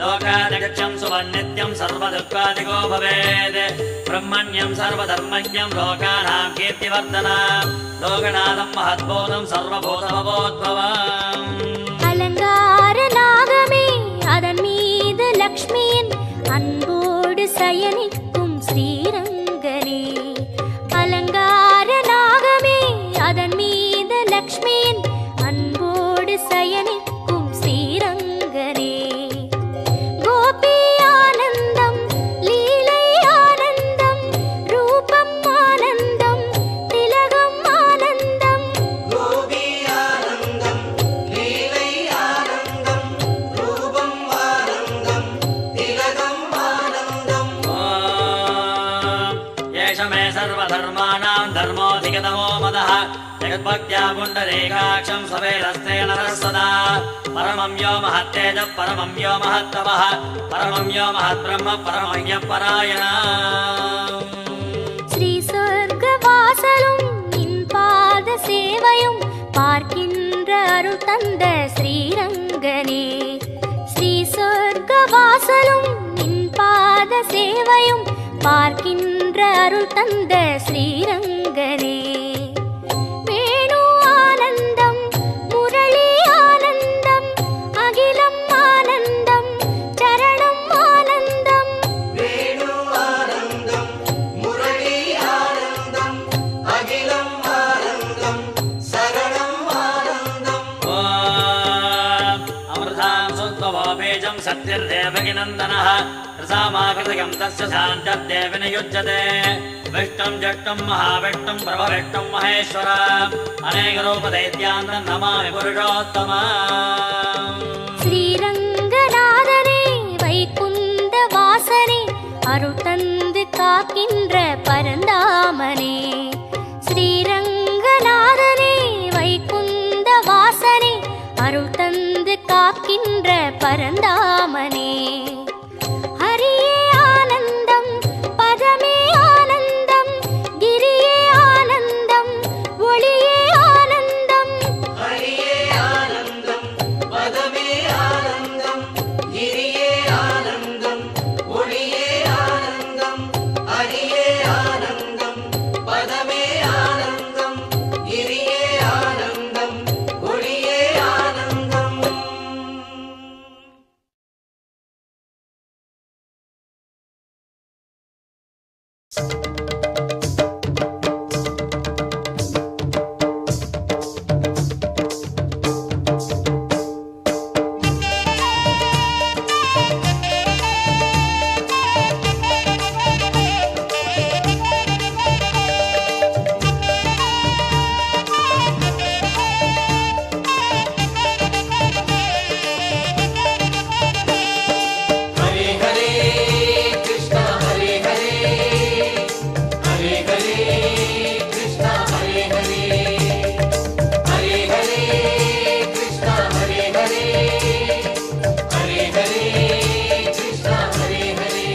லோகாதிகட்சம் சுவன்னித்யம் சர்வதுக்காதிகோ பவேத் பிரம்மண்யம் சர்வதர்மண்யம் லோகானாம் கீர்த்திவர்தனம் லோகநாதம் மஹத்பூதம் சர்வபூதமபோத்பவம். அலங்கார நாகமே அதன் மீது லக்ஷ்மியின் அன்போடு சயனிக்கும் ஸ்ரீரங்கனே. அலங்கார நாகமே அதன் மீது லக்ஷ்மியின் அன்போடு சயனிக்கும் ஸ்ரீரங்கனே. கோபி ஆனந்தம் லீலை ஆனந்தம் ரூபம் ஆனந்தம் திலகம் ஆனந்தம். கோபி ஆனந்தம் லீலை ஆனந்தம் ரூபம் ஆனந்தம் திலகம் ஆனந்தம். ஓம் ஏஷ மே சர்வதர்மாணாம் தர்மோதிகதமோ மதः ஜகத்பக்த்யா புண்டரீகாட்சம் சவேரஸ்தே நரः சதா பரமம் யோ மஹத்தேஜ பரமம் யோ மஹத்தமः பரமம் யோ மஹத்பிரம்ம பரமம் யः பராயணம். ஸ்ரீ சொர்க்க வாசலும் நின் பாத சேவையும் பார்க்கின்ற அருள் தந்த ஸ்ரீரங்கனே. ஸ்ரீ சொர்க்க வாசலும் நின் பாத சேவையும் பார்க்கின்ற அருள் தந்த ஸ்ரீரங்கனே. வேணு ஆனந்தம் முரளி ஆனந்தம் அகிலம் ஆனந்தம் சரணம் ஆனந்தம். வேணு ஆனந்தம் முரளி ஆனந்தம் அகிலம் ஆனந்தம் சரணம் ஆனந்தம். ஓம் அமிர்தாம் சுத்வோ பீஜம் சத்யர்தேவகிநந்தனः ரசாமாகிருதகம் தஸ்ய சாந்தர்தேவின யுஜ்யதே விஷ்ணும் ஜஷ்டும் மகாவிஷ்ணும் பிரபவிஷ்ணும் மகேஸ்வர அநேகரூபதைத்யாந்தம் நமாமி புருஷோத்தமம். ஸ்ரீரங்கநாதனே வைகுந்த வாசனே அருள் தந்து காக்கின்ற பரந்தாமனே. ஸ்ரீரங்க காக்கின்ற பரந்தாமனே. ஹரியே ஆனந்தம், பதமே ஆனந்தம், கிரியே ஆனந்தம், ஒளியே ஆனந்தம். ஹரியே ஆனந்தம், பதமே ஆனந்தம், கிரியே ஆனந்தம், ஒளியே ஆனந்தம். ஹரியே ஆனந்தம், பதமே ஆனந்தம், கிரியே ஆனந்தம், ஒளியே ஆனந்தம். ஹரே ஹரே கிருஷ்ணா ஹரே ஹரே, ஹரே ஹரே கிருஷ்ணா ஹரே ஹரே, ஹரே ஹரே கிருஷ்ணா ஹரே ஹரே, ஹரே ஹரே கிருஷ்ணா ஹரே ஹரே.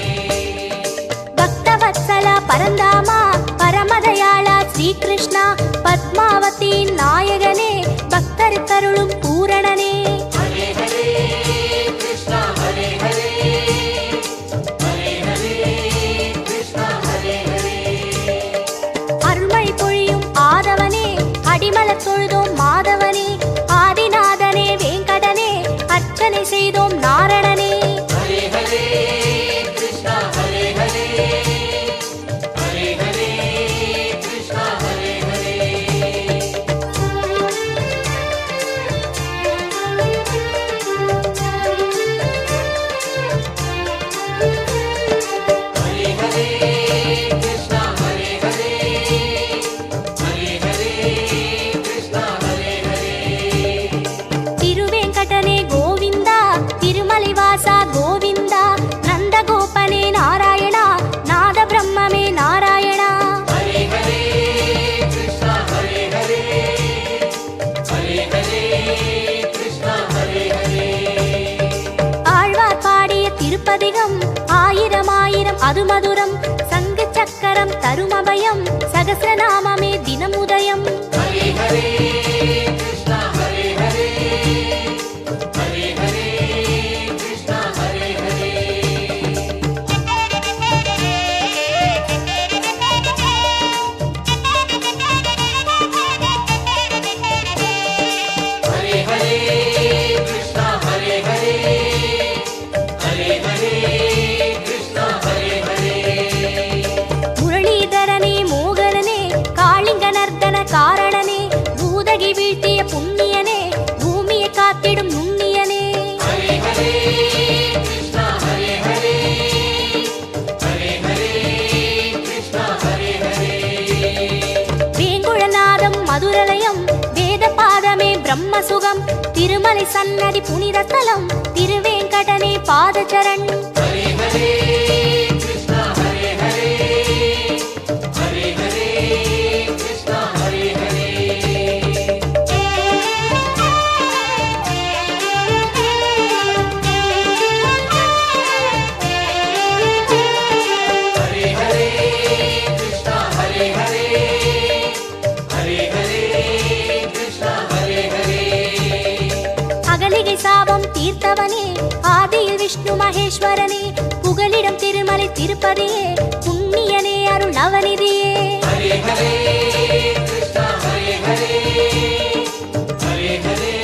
பக்தவத்சல பரந்தாமா, பரமதயாளா ஸ்ரீகிருஷ்ணா, பத்மாவதியின் நாயகனே, பக்தருக்கருளும் பூரணனே. ஹரே ஹரே கிருஷ்ணா ஹரே ஹரே, ஹரே ஹரே கிருஷ்ணா ஹரே ஹரே. அருள்மழை பொழியும் ஆதவனே, அடிமலர் தொழுதோம் மாதவனே, ஆதிநாதனே வேங்கடனே, அர்ச்சனை செய்தோம் நாரணனே. ஹரே ஹரே கிருஷ்ணா ஹரே ஹரே, ஹரே ஹரே கிருஷ்ணா ஹரே ஹரே. ஹரே ஹரே கிருஷ்ணா ஹரே ஹரே, ஹரே ஹரே கிருஷ்ணா ஹரே ஹரே. திருவேங்கடனே கோவிந்தா, திருமலைவாசா கோவிந்தா, நந்தகோபனே நாராயணா, நாத பிரம்மமே நாராயணா. ஹரே ஹரே கிருஷ்ணா ஹரே ஹரே, ஹரே ஹரே கிருஷ்ணா ஹரே ஹரே. ஆழ்வார் பாடிய திருப்பதிகம் ஆயிரம் ஆயிரம் அது மதுரம், சங்கு சக்கரம் தருமபயம், சகசிரநாமமே தினமுதயம். ஹரே ஹரே கிருஷ்ணா ஹரே ஹரே, ஹரே ஹரே கிருஷ்ணா ஹரே ஹரே. ஹரே ஹரே கிருஷ்ணா ஹரே ஹரே, ஹரே ஹரே கிருஷ்ணா ஹரே ஹரே. முரளிதரனே மோகனனே, காளிங்க நர்த்தன காரணனே, பூதகி வீழ்த்திய புண்ணியனே, பூமியை காத்திடும் நுண்ணியனே. ஹரே ஹரே கிருஷ்ணா ஹரே ஹரே, ஹரே ஹரே கிருஷ்ணா ஹரே ஹரே. வேங்குழநாதம் மதுரலயம், வேத பாதமே பிரம்மசுகம், திருமலை சன்னதி புனிதத்தலம், திருவேங்கடனே பாதச்சரண். ஹரே ஹரே கிருஷ்ணா ஹரே ஹரே, ஹரே ஹரே கிருஷ்ணா ஹரே ஹரே. ஹரே ஹரே கிருஷ்ணா ஹரே ஹரே, ஹரே ஹரே கிருஷ்ணா ஹரே ஹரே. அகலிகை சாபம் தீர்த்தவனே, ஆதியில் விஷ்ணு மகேஸ்வரனே, புகலிடம் திருமலை திருப்பதியே, புண்ணியனே அருள் நவநிதியே. ஹரே ஹரே கிருஷ்ணா ஹரே ஹரே, ஹரே ஹரே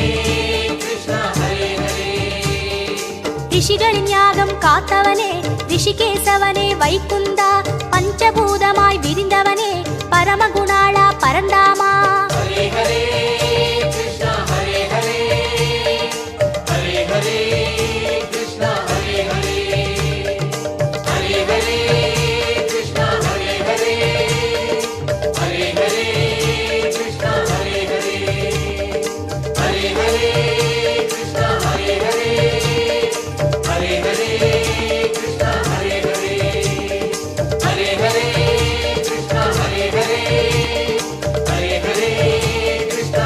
கிருஷ்ணா ஹரே ஹரே. ரிஷிகளின் யாகம் காத்தவனே, ரிஷிகேசவனே வைகுந்தா, பஞ்சபூதமாய் விரிந்தவனே, பரமகுணாளா பரந்தாமா. ஹரே ஹரே கிருஷ்ணா ஹரே ஹரே, ஹரே ஹரே கிருஷ்ணா ஹரே ஹரே. ஹரே ஹரே கிருஷ்ணா ஹரே ஹரே, ஹரே ஹரே கிருஷ்ணா ஹரே ஹரே. ஹரே ஹரே கிருஷ்ணா ஹரே ஹரே, ஹரே ஹரே கிருஷ்ணா ஹரே ஹரே. ஹரே ஹரே கிருஷ்ணா ஹரே ஹரே, ஹரே ஹரே கிருஷ்ணா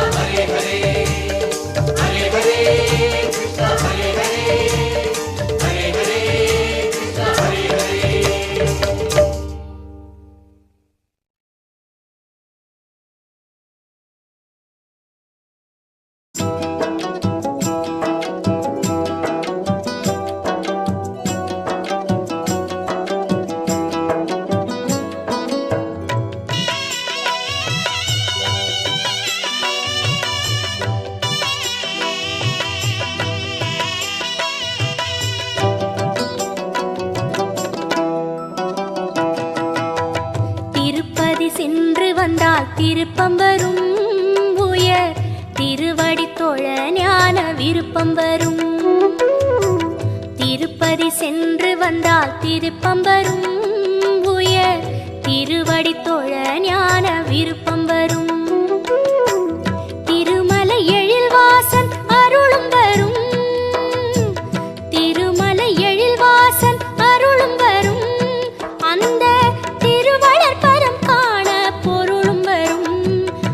விருப்பம் வரும். உயர் திருவடி தொழ ஞான விருப்பம் வரும். திருப்பதி சென்று வந்தால் திருப்பம் வரும். உயர் திருவடி தொழ ஞான விருப்பம் வரும். திருமலை எழில்வாசன் அருளும் வரும். திருமலை எழில்வாசன் அருளும் வரும். அந்த திருவளர்பதம் காண பொருளும் வரும்.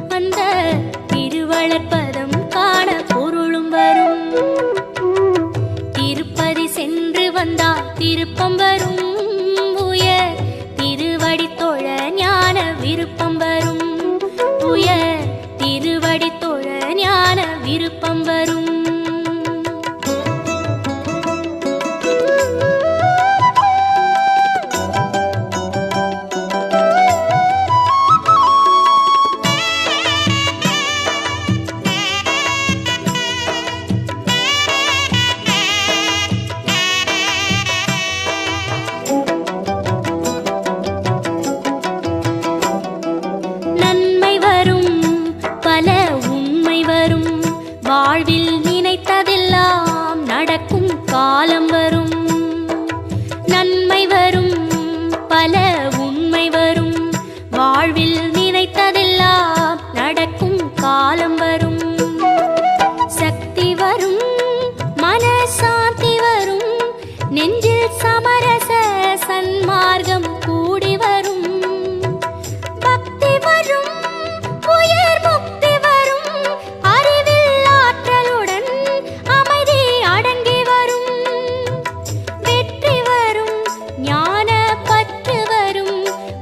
அந்த திருவளர்பதம் காண பொருளும் வரும். திருப்பதி சென்று வந்தால் திருப்பம் வரும். உயர் திருவடி தொழ ஞான விருப்பம் வரும். உயர் திருவடி தொழ ஞான விருப்பம் வரும். நன்மை வரும் பல உண்மை வரும். வாழ்வில் நினைத்ததெல்லாம் நடக்கும் காலம் வரும். நன்மை வரும் பல உண்மை வரும். வாழ்வில் நினைத்ததெல்லாம் நடக்கும் காலம் வரும். சக்தி வரும் மனசாந்தி வரும். நெஞ்சில் சமரச சன்மார்க்கம் கூடி வரும். பக்தி வரும் உயர் முக்தி வரும். அறிவில் ஆற்றலுடன் அமைதி அடங்கி வரும். வெற்றி வரும் ஞான பற்று வரும்.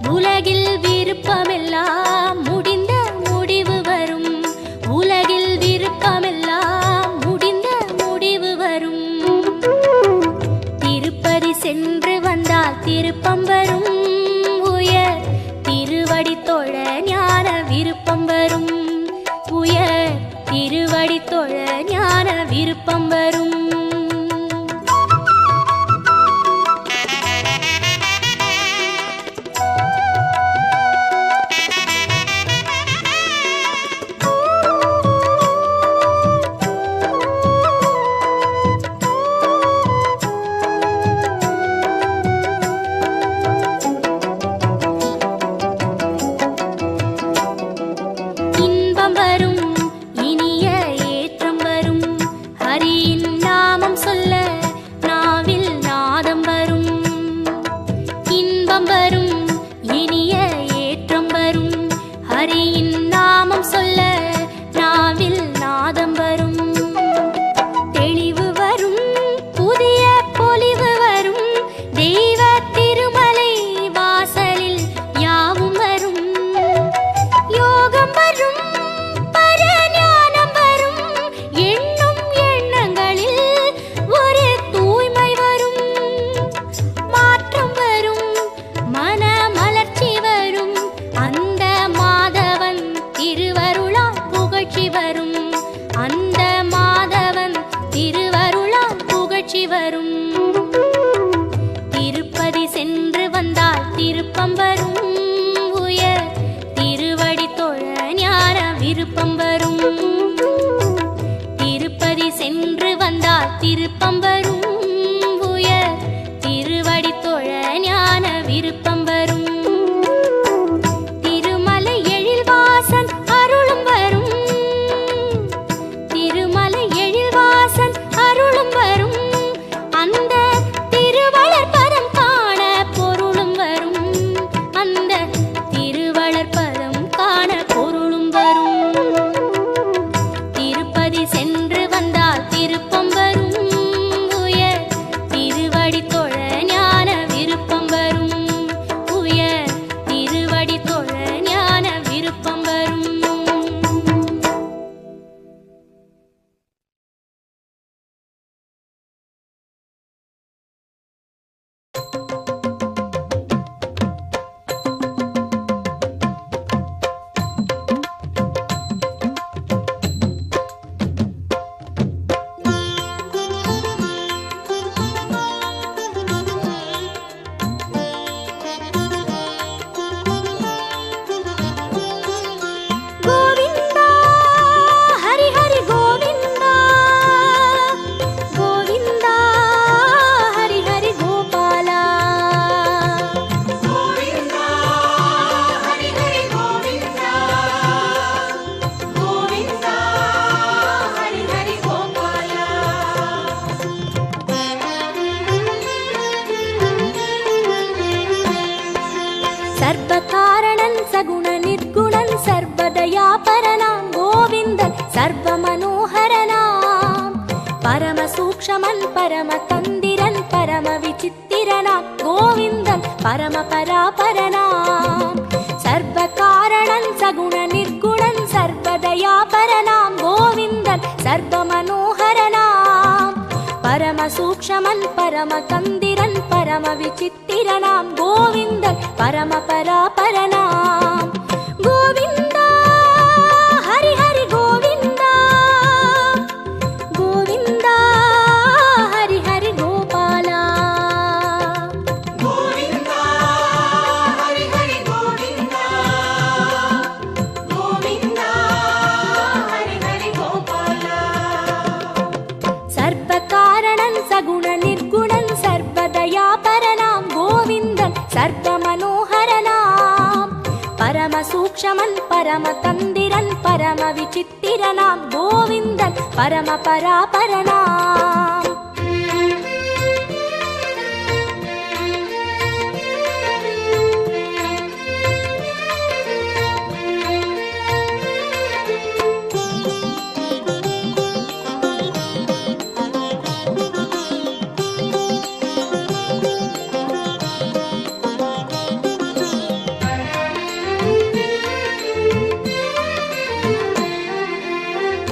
உலகில் விருப்பமெல்லாம் முடிந்த முடிவு வரும். உலகில் விருப்பமெல்லாம் முடிந்த முடிவு வரும். திருப்பதி சென்று வந்தால் திருப்பம் வரும். உயர் திருவடி தொழ ஞான விருப்பம் வரும். உயர் திருவடி தொழ ஞான விருப்பம் வரும். இன்பம் வரும் இனிய ஏற்றம் வரும். ஹரியின் நாமம் சொல்ல நாவில் நாதம் வரும். இன்பம் வரும் இனிய ஏற்றம் வரும். ஹரியின் நாமம் சொல்ல நாவில் நாதம் வரும். தெளிவு வரும் புதிய பொலிவு வரும். தெய்வ திருமலை வாசலில் யாவும் வரும். யோகம் வரும் பரஞானம் வரும். எண்ணும் எண்ணங்களில் ஒரு தூய்மை வரும். மாற்றம் வரும் மன மலர்ச்சி வரும். அந்த மாதவன் திருவருளால் புகழ்ச்சி வரும். அந்த மாதவன் திருவருளால் புகழ்ச்சி வரும். திருப்பதி சென்று வந்தால் திருப்பம் வரும். உயர் திருவடி தொழ ஞான விருப்பம் வரும். திருப்பதி சென்று வந்தால் திருப்பம் வரும். உயர் திருவடி தொழ ஞான விருப்பம் வரும். திருமலை எழில்வாசன் அருளும் வரும். திருமலை எழில்வாசன் அருளும் வரும். அந்த திருவளர்பதம் காண பொருளும் வரும். அந்த திருவளர்பதம் காண பொருளும் வரும். திருப்பதி சென்று வந்தால் திருப்பம் வரும். சூக்ஷமன் பரம தந்திரன் பரம விசித்திரனாம் கோவிந்தன் பரம பராபரனாம் சர்வ காரணன் சகுண நிர்குணன் சர்வதயாபரனாம் கோவிந்தன் சர்வ மனோகரனாம் பரம சூக்ஷமன் பரம தந்திரன் பரம விசித்திரனாம் கோவிந்தன் பரம பராபரனாம் கோவிந்தா ஹரி ஹரி கோவிந்தா கோவிந்தா ஹரி ஹரி கோபாலா கோவிந்தா ஹரி ஹரி கோவிந்தா கோவிந்தா ஹரி ஹரி கோபாலா சர்வ காரணன் சகுண நிர்குணன் சர்வதயாபரனாம் கோவிந்தன் சர்வ மனோகரனாம் பரம சூக்ஷமன் பரம தந்திரன் பரம விசித்திரனாம் கோவிந்தன் பரம பராபரனாம்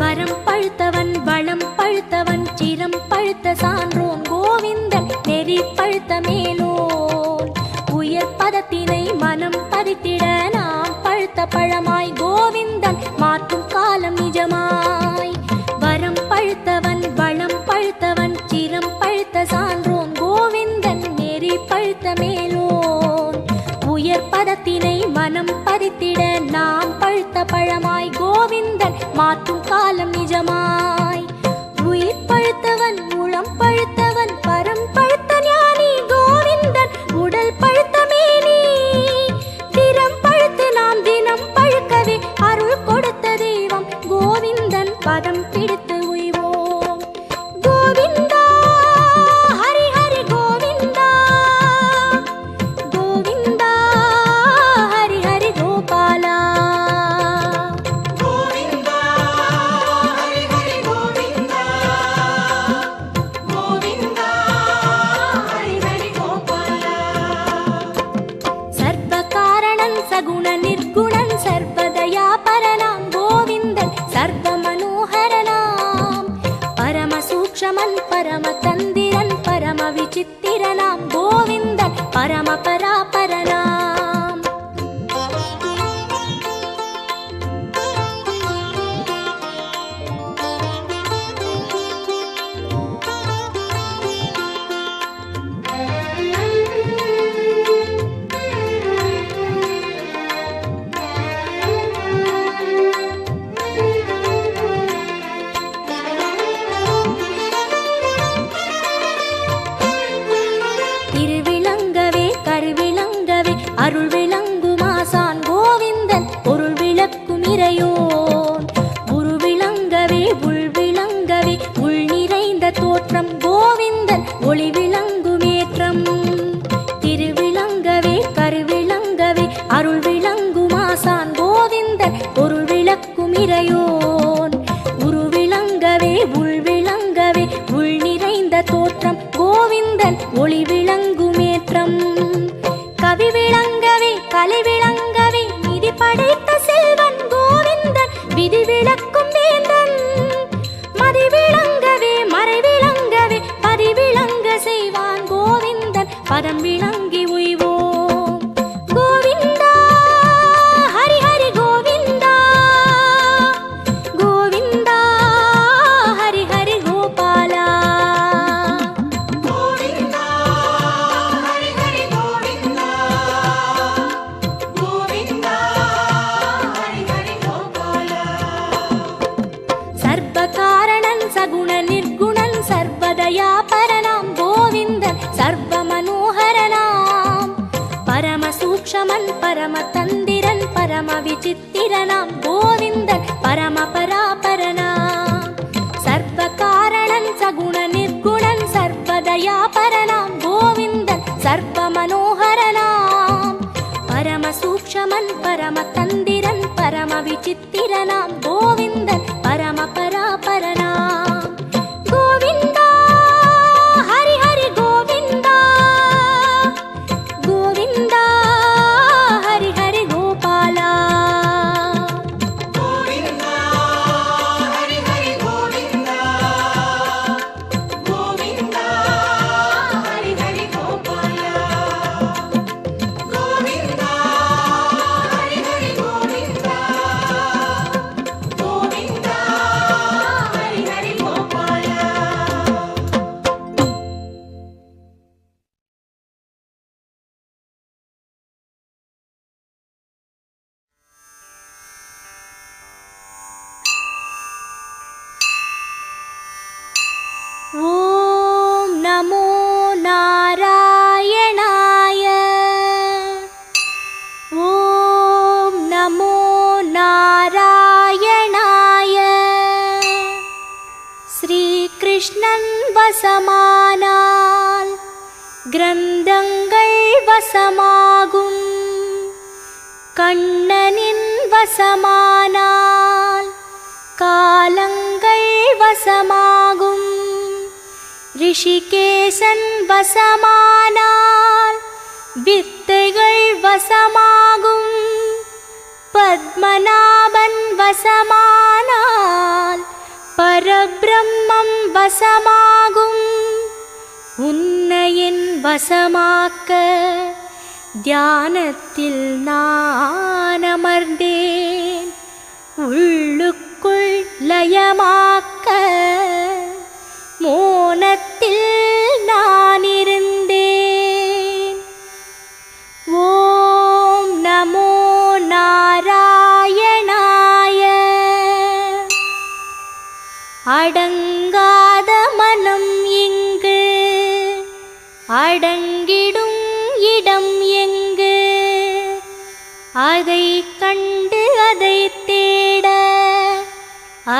வரம் பழுத்தவன் வளம் பழுத்தவன் சிரம் பழுத்த சான்றோன் கோவிந்தன் நெறி பழுத்த மேலோன் உயர் பதத்தினை மனம் பதித்திட நாம் பழுத்த பழமாய் கோவிந்தன் மாற்றும் காலம் நிஜமாய் வரம் பழுத்தவன் வளம் பழுத்தவன் சிரம் பழுத்த சான்றோன் கோவிந்தன் நெறி பழுத்த மேலோன் உயர் பதத்தினை மனம் பதித்திட நாம் பழுத்த பழமாய் கோவிந்தன் மாற்றும் காலம் நிஜமாய் உயிர் பழுத்தவன் உளம் பழுத்தவன் பரம் பழுத்த ஞானி கோவிந்தன் உடல் பழுத்த மேனி திறம் பழுத்து நாம் தினம் பழுக்கவே அருள் கொடுத்த தெய்வம் கோவிந்தன் பதம் பிடித்து உய்வோம் கோவிந்தா ஹரி ஹரி கோவிந்தா கோவிந்தா ஹரி ஹரி கோபாலா கோவிந்தா ஹரி ஹரி கோவிந்தா கோவிந்தா ஹரி ஹரி கோபாலா சர்வ காரணன் சகுண நிர்குணன் சர்வதயாபரனாம் கோவிந்தன் சர்வ மனோகரனாம் பரம சூக்ஷமன் பரம தந்திரன் பரம விசித்திரனாம் கோவிந்தன் பரம பராபரனாம் திருவிளங்கவே கருவிளங்கவே அருள் விளங்குமாசான் கோவிந்தன் பொருள் விளக்கும் இறையோன் உரு விளங்கவே உள் விளங்கவே உள் நிறைந்த தோற்றம் கோவிந்தன் ஒளி விளங்குமேற்றம் திருவிளங்கவே கருவிளங்கவே அருள் விளங்குமாசான் கோவிந்தன் பொருள் விளக்கும் இறையோன் உரு விளங்கவே உள் விளங்கவே உள் நிறைந்த தோற்றம் கோவிந்தன் ஒளி விளங்குமேற்றம் கவி விளங்கவே கலை விளங்கவே நிதி படைத்த செல்வன் கோவிந்தன் விதி விளக்கும் வேந்தன் மதி விளங்கவே மறை விளங்கவே பதி விளங்க செய்வான் கோவிந்தன் பதம் விளங்கி உய்வோம் கோவிந்தா ஹரி ஹரி கோவிந்தா கோவிந்தா ஹரி ஹரி கோபாலா கோவிந்தா ஹரி ஹரி கோவிந்தா கோவிந்தா ஹரி ஹரி கோபாலா சர்வ காரணன் சகுண நிர்குணன் சர்வதயாபரனாம் கோவிந்தன் சர்வ மனோகரனாம் பரம சூக்ஷமன் பரம தந்திரன் பரம விசித்திரனாம் கோவிந்தன் பரம பராபரனாம் சர்வ காரணன் சகுண நிர்குணன் சர்வதயாபரனாம் கோவிந்தன் சர்வ மனோகரனாம் பரம சூக்ஷமன் பரம தந்திரன் பரம விசித்திரனாம் கோவிந்தன் பரம பராபரனாம் கோவிந்தா ஈசன் வசமானால் கிரந்தங்கள் வசமாகும். கண்ணனின் வசமானால் காலங்கள் வசமாகும். ரிஷிகேசன் வசமானால் வித்தைகள் வசமாகும். பத்மநாபன் வசமானால் பரபிரம்மம் வசமாகும். உன்னையின் வசமாக்க தியானத்தில் நான் அமர்ந்தேன். உள்ளுக்குள் லயமாக்க மோனத்தில் நான் இருந்தேன். ஓம் நமோ நாராயணாய. அடங்காத மனம் இங்கு அடங்கிடும் இடம் எங்கு? அதை கண்டு அதை தேட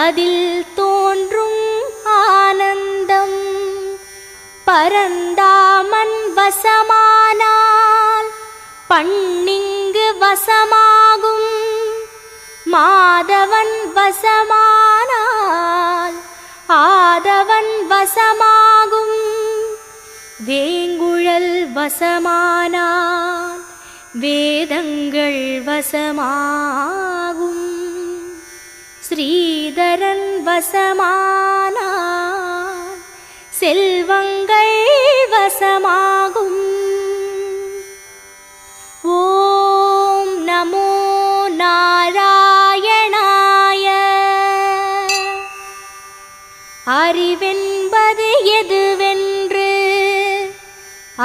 அதில் தோன்றும் ஆனந்தம். பரந்தாமன் வசமானால் பண்ணிங்கு வசமாகும். மாதவன் வசமானால் ஆதவன் வசமாகும். வேங்குழல் வசமானால் வேதங்கள் வசமாகும். ஸ்ரீதரன் வசமானால் செல்வங்கள் வசமாகும். ஓம் நமோ நாராயணாய. அறிவென்பது எதுவென்று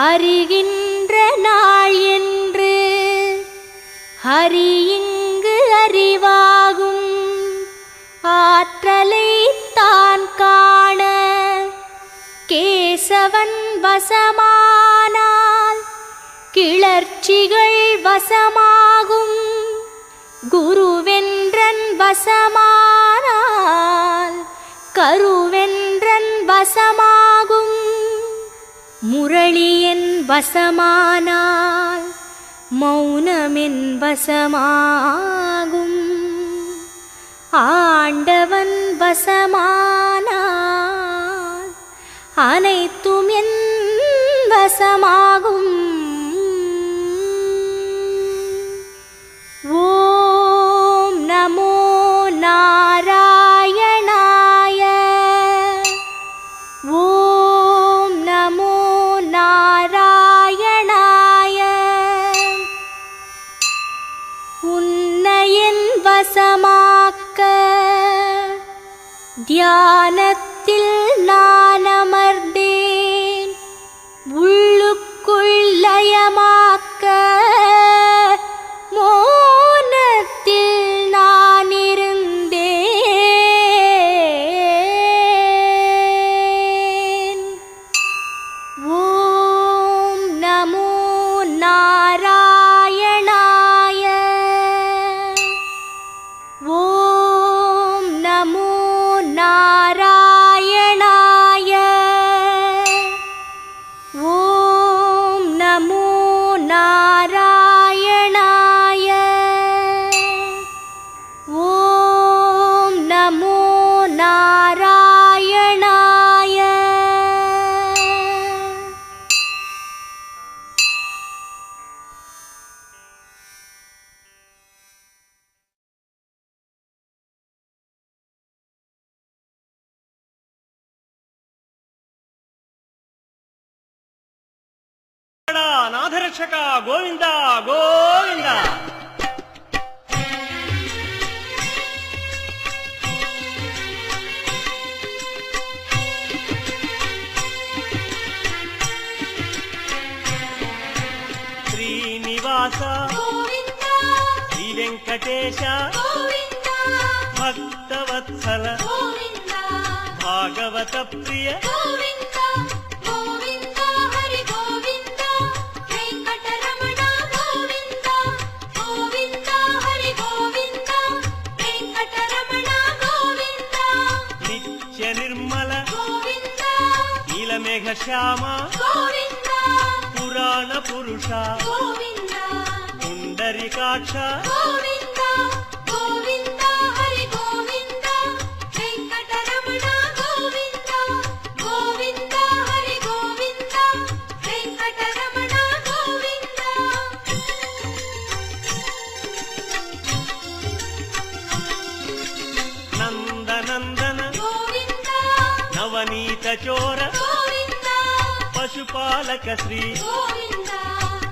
அறிகின்ற நாள் என்று ஹரி இங்கு அறிவாகும். ஆற்றலை தான் காண கேசவன் வசமானால் கிளர்ச்சிகள் வசமாகும். குருவென்றன் வசமானால் கருவென்றன் வசமாகும். முரளியன் வசமானால் மௌனமென் வசமாகும். ஆண்டவன் வசமானால் அனைத்தும் என் வசமாகும். ஓம் நமோ நாராயணாய. ஓம் நமோ நாராயணாய. உன்னையின் வசமாக்க தியானத்தில் நான் அமர்ந்தேன். உள்ளுக்குள் லயமாக்க மோனத்தில் நான் இருந்தேன். ஓம் நமோ நாராயணாய. ஓம் நமோ நாராயணாய. ஓம் நமோ நாராயணாய. ஓம் நமோ நாராயணாய. ನಾಥರಕ್ಷಕ ಗೋವಿಂದ ಗೋವಿಂದ. ಶ್ರೀನಿವಾಸ ಶ್ರೀ ವೆಂಕಟೇಶ ಭಕ್ತವತ್ಸಲ ಭಾಗವತ ಪ್ರಿಯ ನಿರ್ಮಲ నీలమేఘ శ్యామ గోవింద పురాణ పురుష గోవింద పుండరీకాక్ష గోవింద గోవింద హరి గోవింద వెంకటరమణ గోవింద గోవింద హరి గోవింద వెంకటరమణ గోవింద నందనందన గోవింద నవనీత చోర గోవింద పశుపాలక శ్రీ గోవింద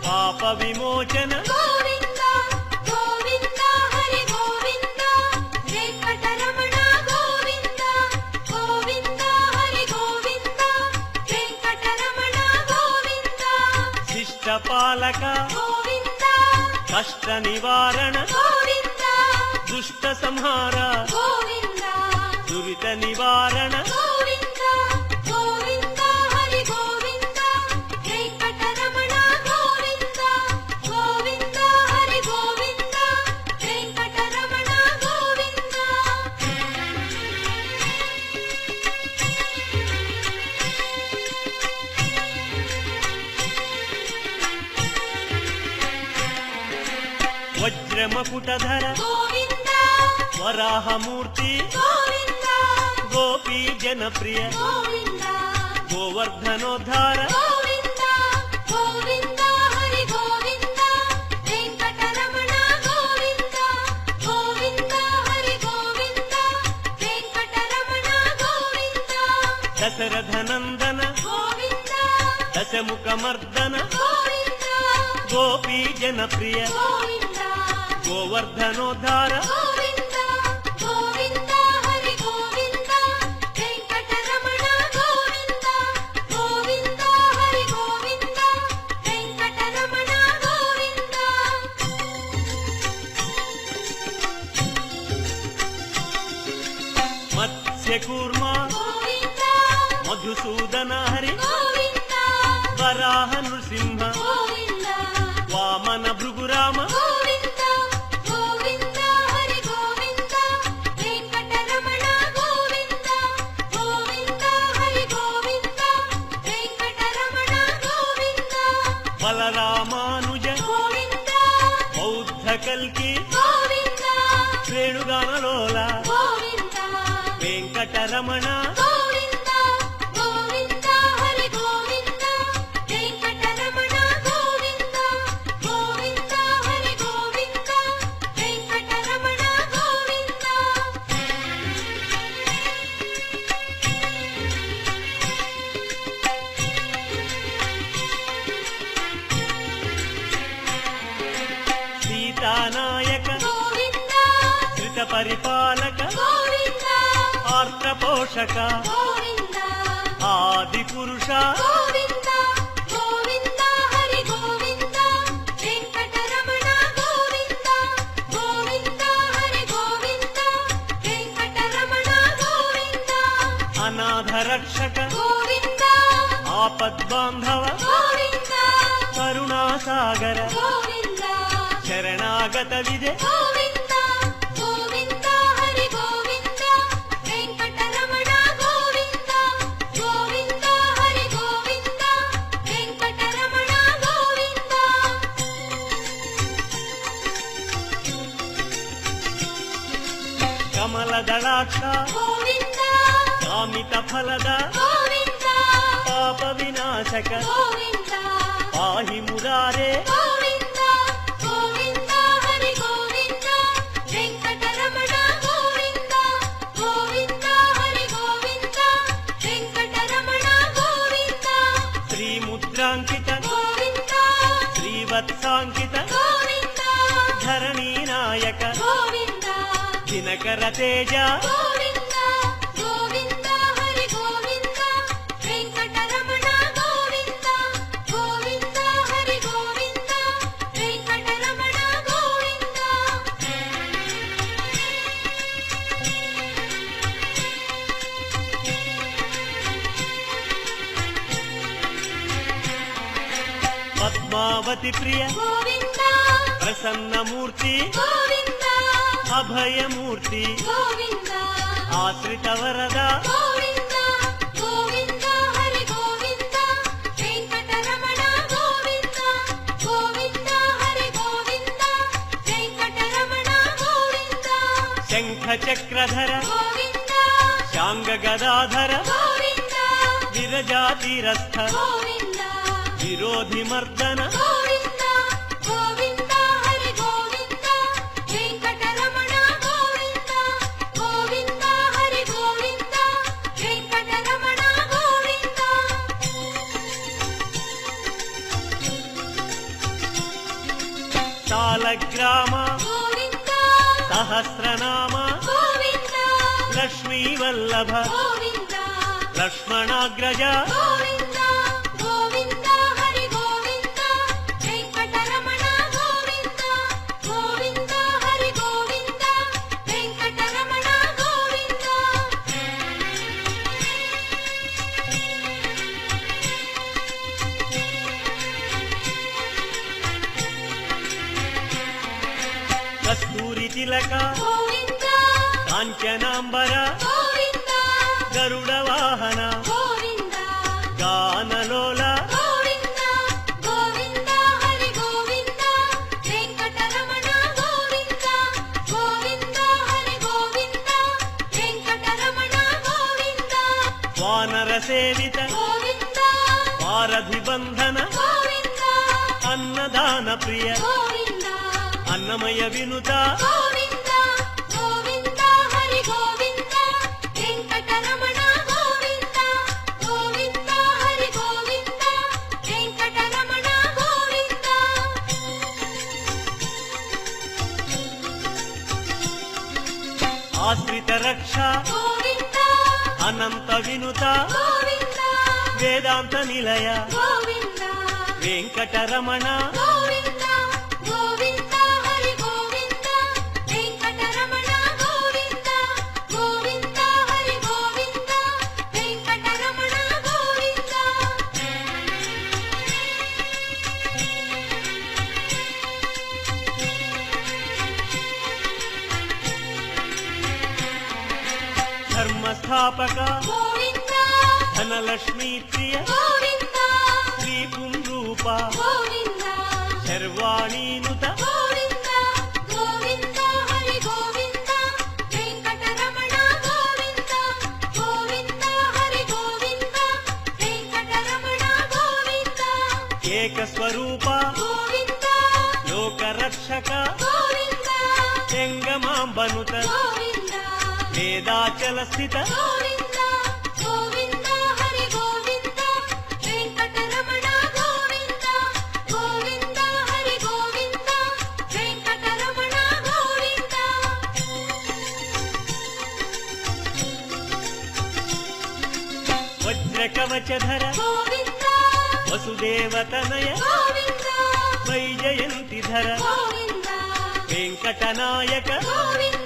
పాప విమోచన గోవింద గోవింద హరి గోవింద వెంకటరమణ గోవింద గోవింద హరి గోవింద వెంకటరమణ గోవింద శిష్టపాలక గోవింద కష్ట నివారణ గోవింద దుష్ట సంహార గోవింద దురిత నివారణ గోవింద గోవింద హరి గోవింద వెంకటరమణ గోవింద గోవింద హరి గోవింద వెంకటరమణ గోవింద వజ్రమకుటధర గోవింద వరాహమూర్తి గోవింద గోపీ జనప్రియ గోవింద గోవర్ధనోద్ధార గోవింద గోవింద హరి గోవింద వెంకటరమణ గోవింద గోవింద హరి గోవింద వెంకటరమణ గోవింద దశరథనందన గోవింద దశముఖమర్దన గోవింద గోపీ జనప్రియ గోవింద గోవర్ధనోద్ధార గోవింద గోవింద హరి గోవింద వెంకటరమణ గోవింద గోవింద హరి గోవింద వెంకటరమణ గోవింద మత్స్యకూర్మ గోవింద మధుసూదన హరి గోవింద వరాహ నృసింహ గోవింద వామన భృగురామ గోవింద గోవింద హరి గోవింద వెంకటరమణ గోవింద గోవింద హరి గోవింద వెంకటరమణ గోవింద బలరామానుజ గోవింద బౌద్ధ కల్కి గోవింద శ్రేణుగానలోల గోవింద వెంకటరమణ గోవింద గోవింద హరి గోవింద వెంకటరమణ గోవింద గోవింద హరి గోవింద వెంకటరమణ గోవింద సీతానాయక గోవింద శ్రిత పరిపాలక గోవింద ఆర్త పోషక గోవింద ఆది పురుష గోవింద గోవింద హరి గోవింద వెంకటరమణ గోవింద గోవింద హరి గోవింద వెంకటరమణ గోవింద అనాథ రక్షక గోవింద ఆపద్బాంధవ గోవింద కరుణాసాగర గోవింద శరణాగత విజయ గోవింద గోవింద హరి గోవింద వెంకటరమణ గోవింద గోవింద హరి గోవింద వెంకటరమణ గోవింద కమలదళాక్ష గోవింద కామిత ఫలద గోవింద పాప వినాశక గోవింద పాహి మురారే గోవింద గోవింద హరి గోవింద వెంకటరమణ గోవింద గోవింద హరి గోవింద వెంకటరమణ గోవింద శ్రీముద్రాంకిత గోవింద శ్రీవత్సాంకిత గోవింద ధరణీ నాయక గోవింద దినకర తేజ గోవింద గోవింద హరి గోవింద వెంకటరమణ గోవింద గోవింద హరి గోవింద వెంకటరమణ గోవింద పద్మావతి ప్రియ గోవింద ప్రసన్నమూర్తి గోవింద అభయమూర్తి గోవింద ఆశ్రిత వరద గోవింద గోవింద హరి గోవింద చక్రధర గోవింద శాంగ గదాధర గోవింద విరజాతిరస్థ గోవింద విరోధి మర్దన గోవింద గోవింద హరి గోవింద వెంకటరమణ గోవింద గోవింద హరి గోవింద వెంకటరమణ గోవింద సాలగ్రామ గోవింద సహస్రనామ గోవింద లక్ష్మీవల్లభ గోవింద లక్ష్మణాగ్రజ గోవింద గోవింద హరి గోవింద వెంకటరమణ గోవింద గోవింద హరి గోవింద వెంకటరమణ గోవింద కస్తూరి తిలక గోవింద కాంచనాంబర గోవింద గరుడ వాహన గోవింద గానలోల గోవింద గోవింద హరి గోవింద వెంకటరమణ గోవింద గోవింద హరి గోవింద వెంకటరమణ గోవింద వానర సేవిత గోవింద వారధి బంధన గోవింద అన్నదాన ప్రియ గోవింద అన్నమయ వినుత గోవింద గోవింద హరి గోవింద వెంకటరమణ గోవింద గోవింద హరి గోవింద వెంకటరమణ గోవింద ఆశ్రిత రక్ష గోవింద అనంత వినుత గోవింద వేదాంత నిలయ గోవింద వెంకటరమణ గోవింద గోవింద హరి గోవింద వెంకటరమణ గోవింద గోవింద హరి గోవింద వెంకటరమణ గోవింద ధర్మస్థాపక గోవింద ధనలక్ష్మీ ప్రియ గోవింద శ్రీ పుంరూప గోవింద శర్వాణీనుత గోవింద గోవింద హరి గోవింద వెంకటరమణ గోవింద గోవింద హరి గోవింద వెంకటరమణ గోవింద ఏకస్వరూప గోవింద లోకరక్షక గోవింద జంగమాంబనుత గోవింద వేదాచల స్థిత గోవింద గోవింద హరి గోవింద వెంకటరమణ గోవింద గోవింద హరి గోవింద వెంకటరమణ గోవింద వజ్రకవచధర గోవింద వసుదేవతనయ గోవింద వైజయంతిధర గోవింద వెంకటనాయక గోవింద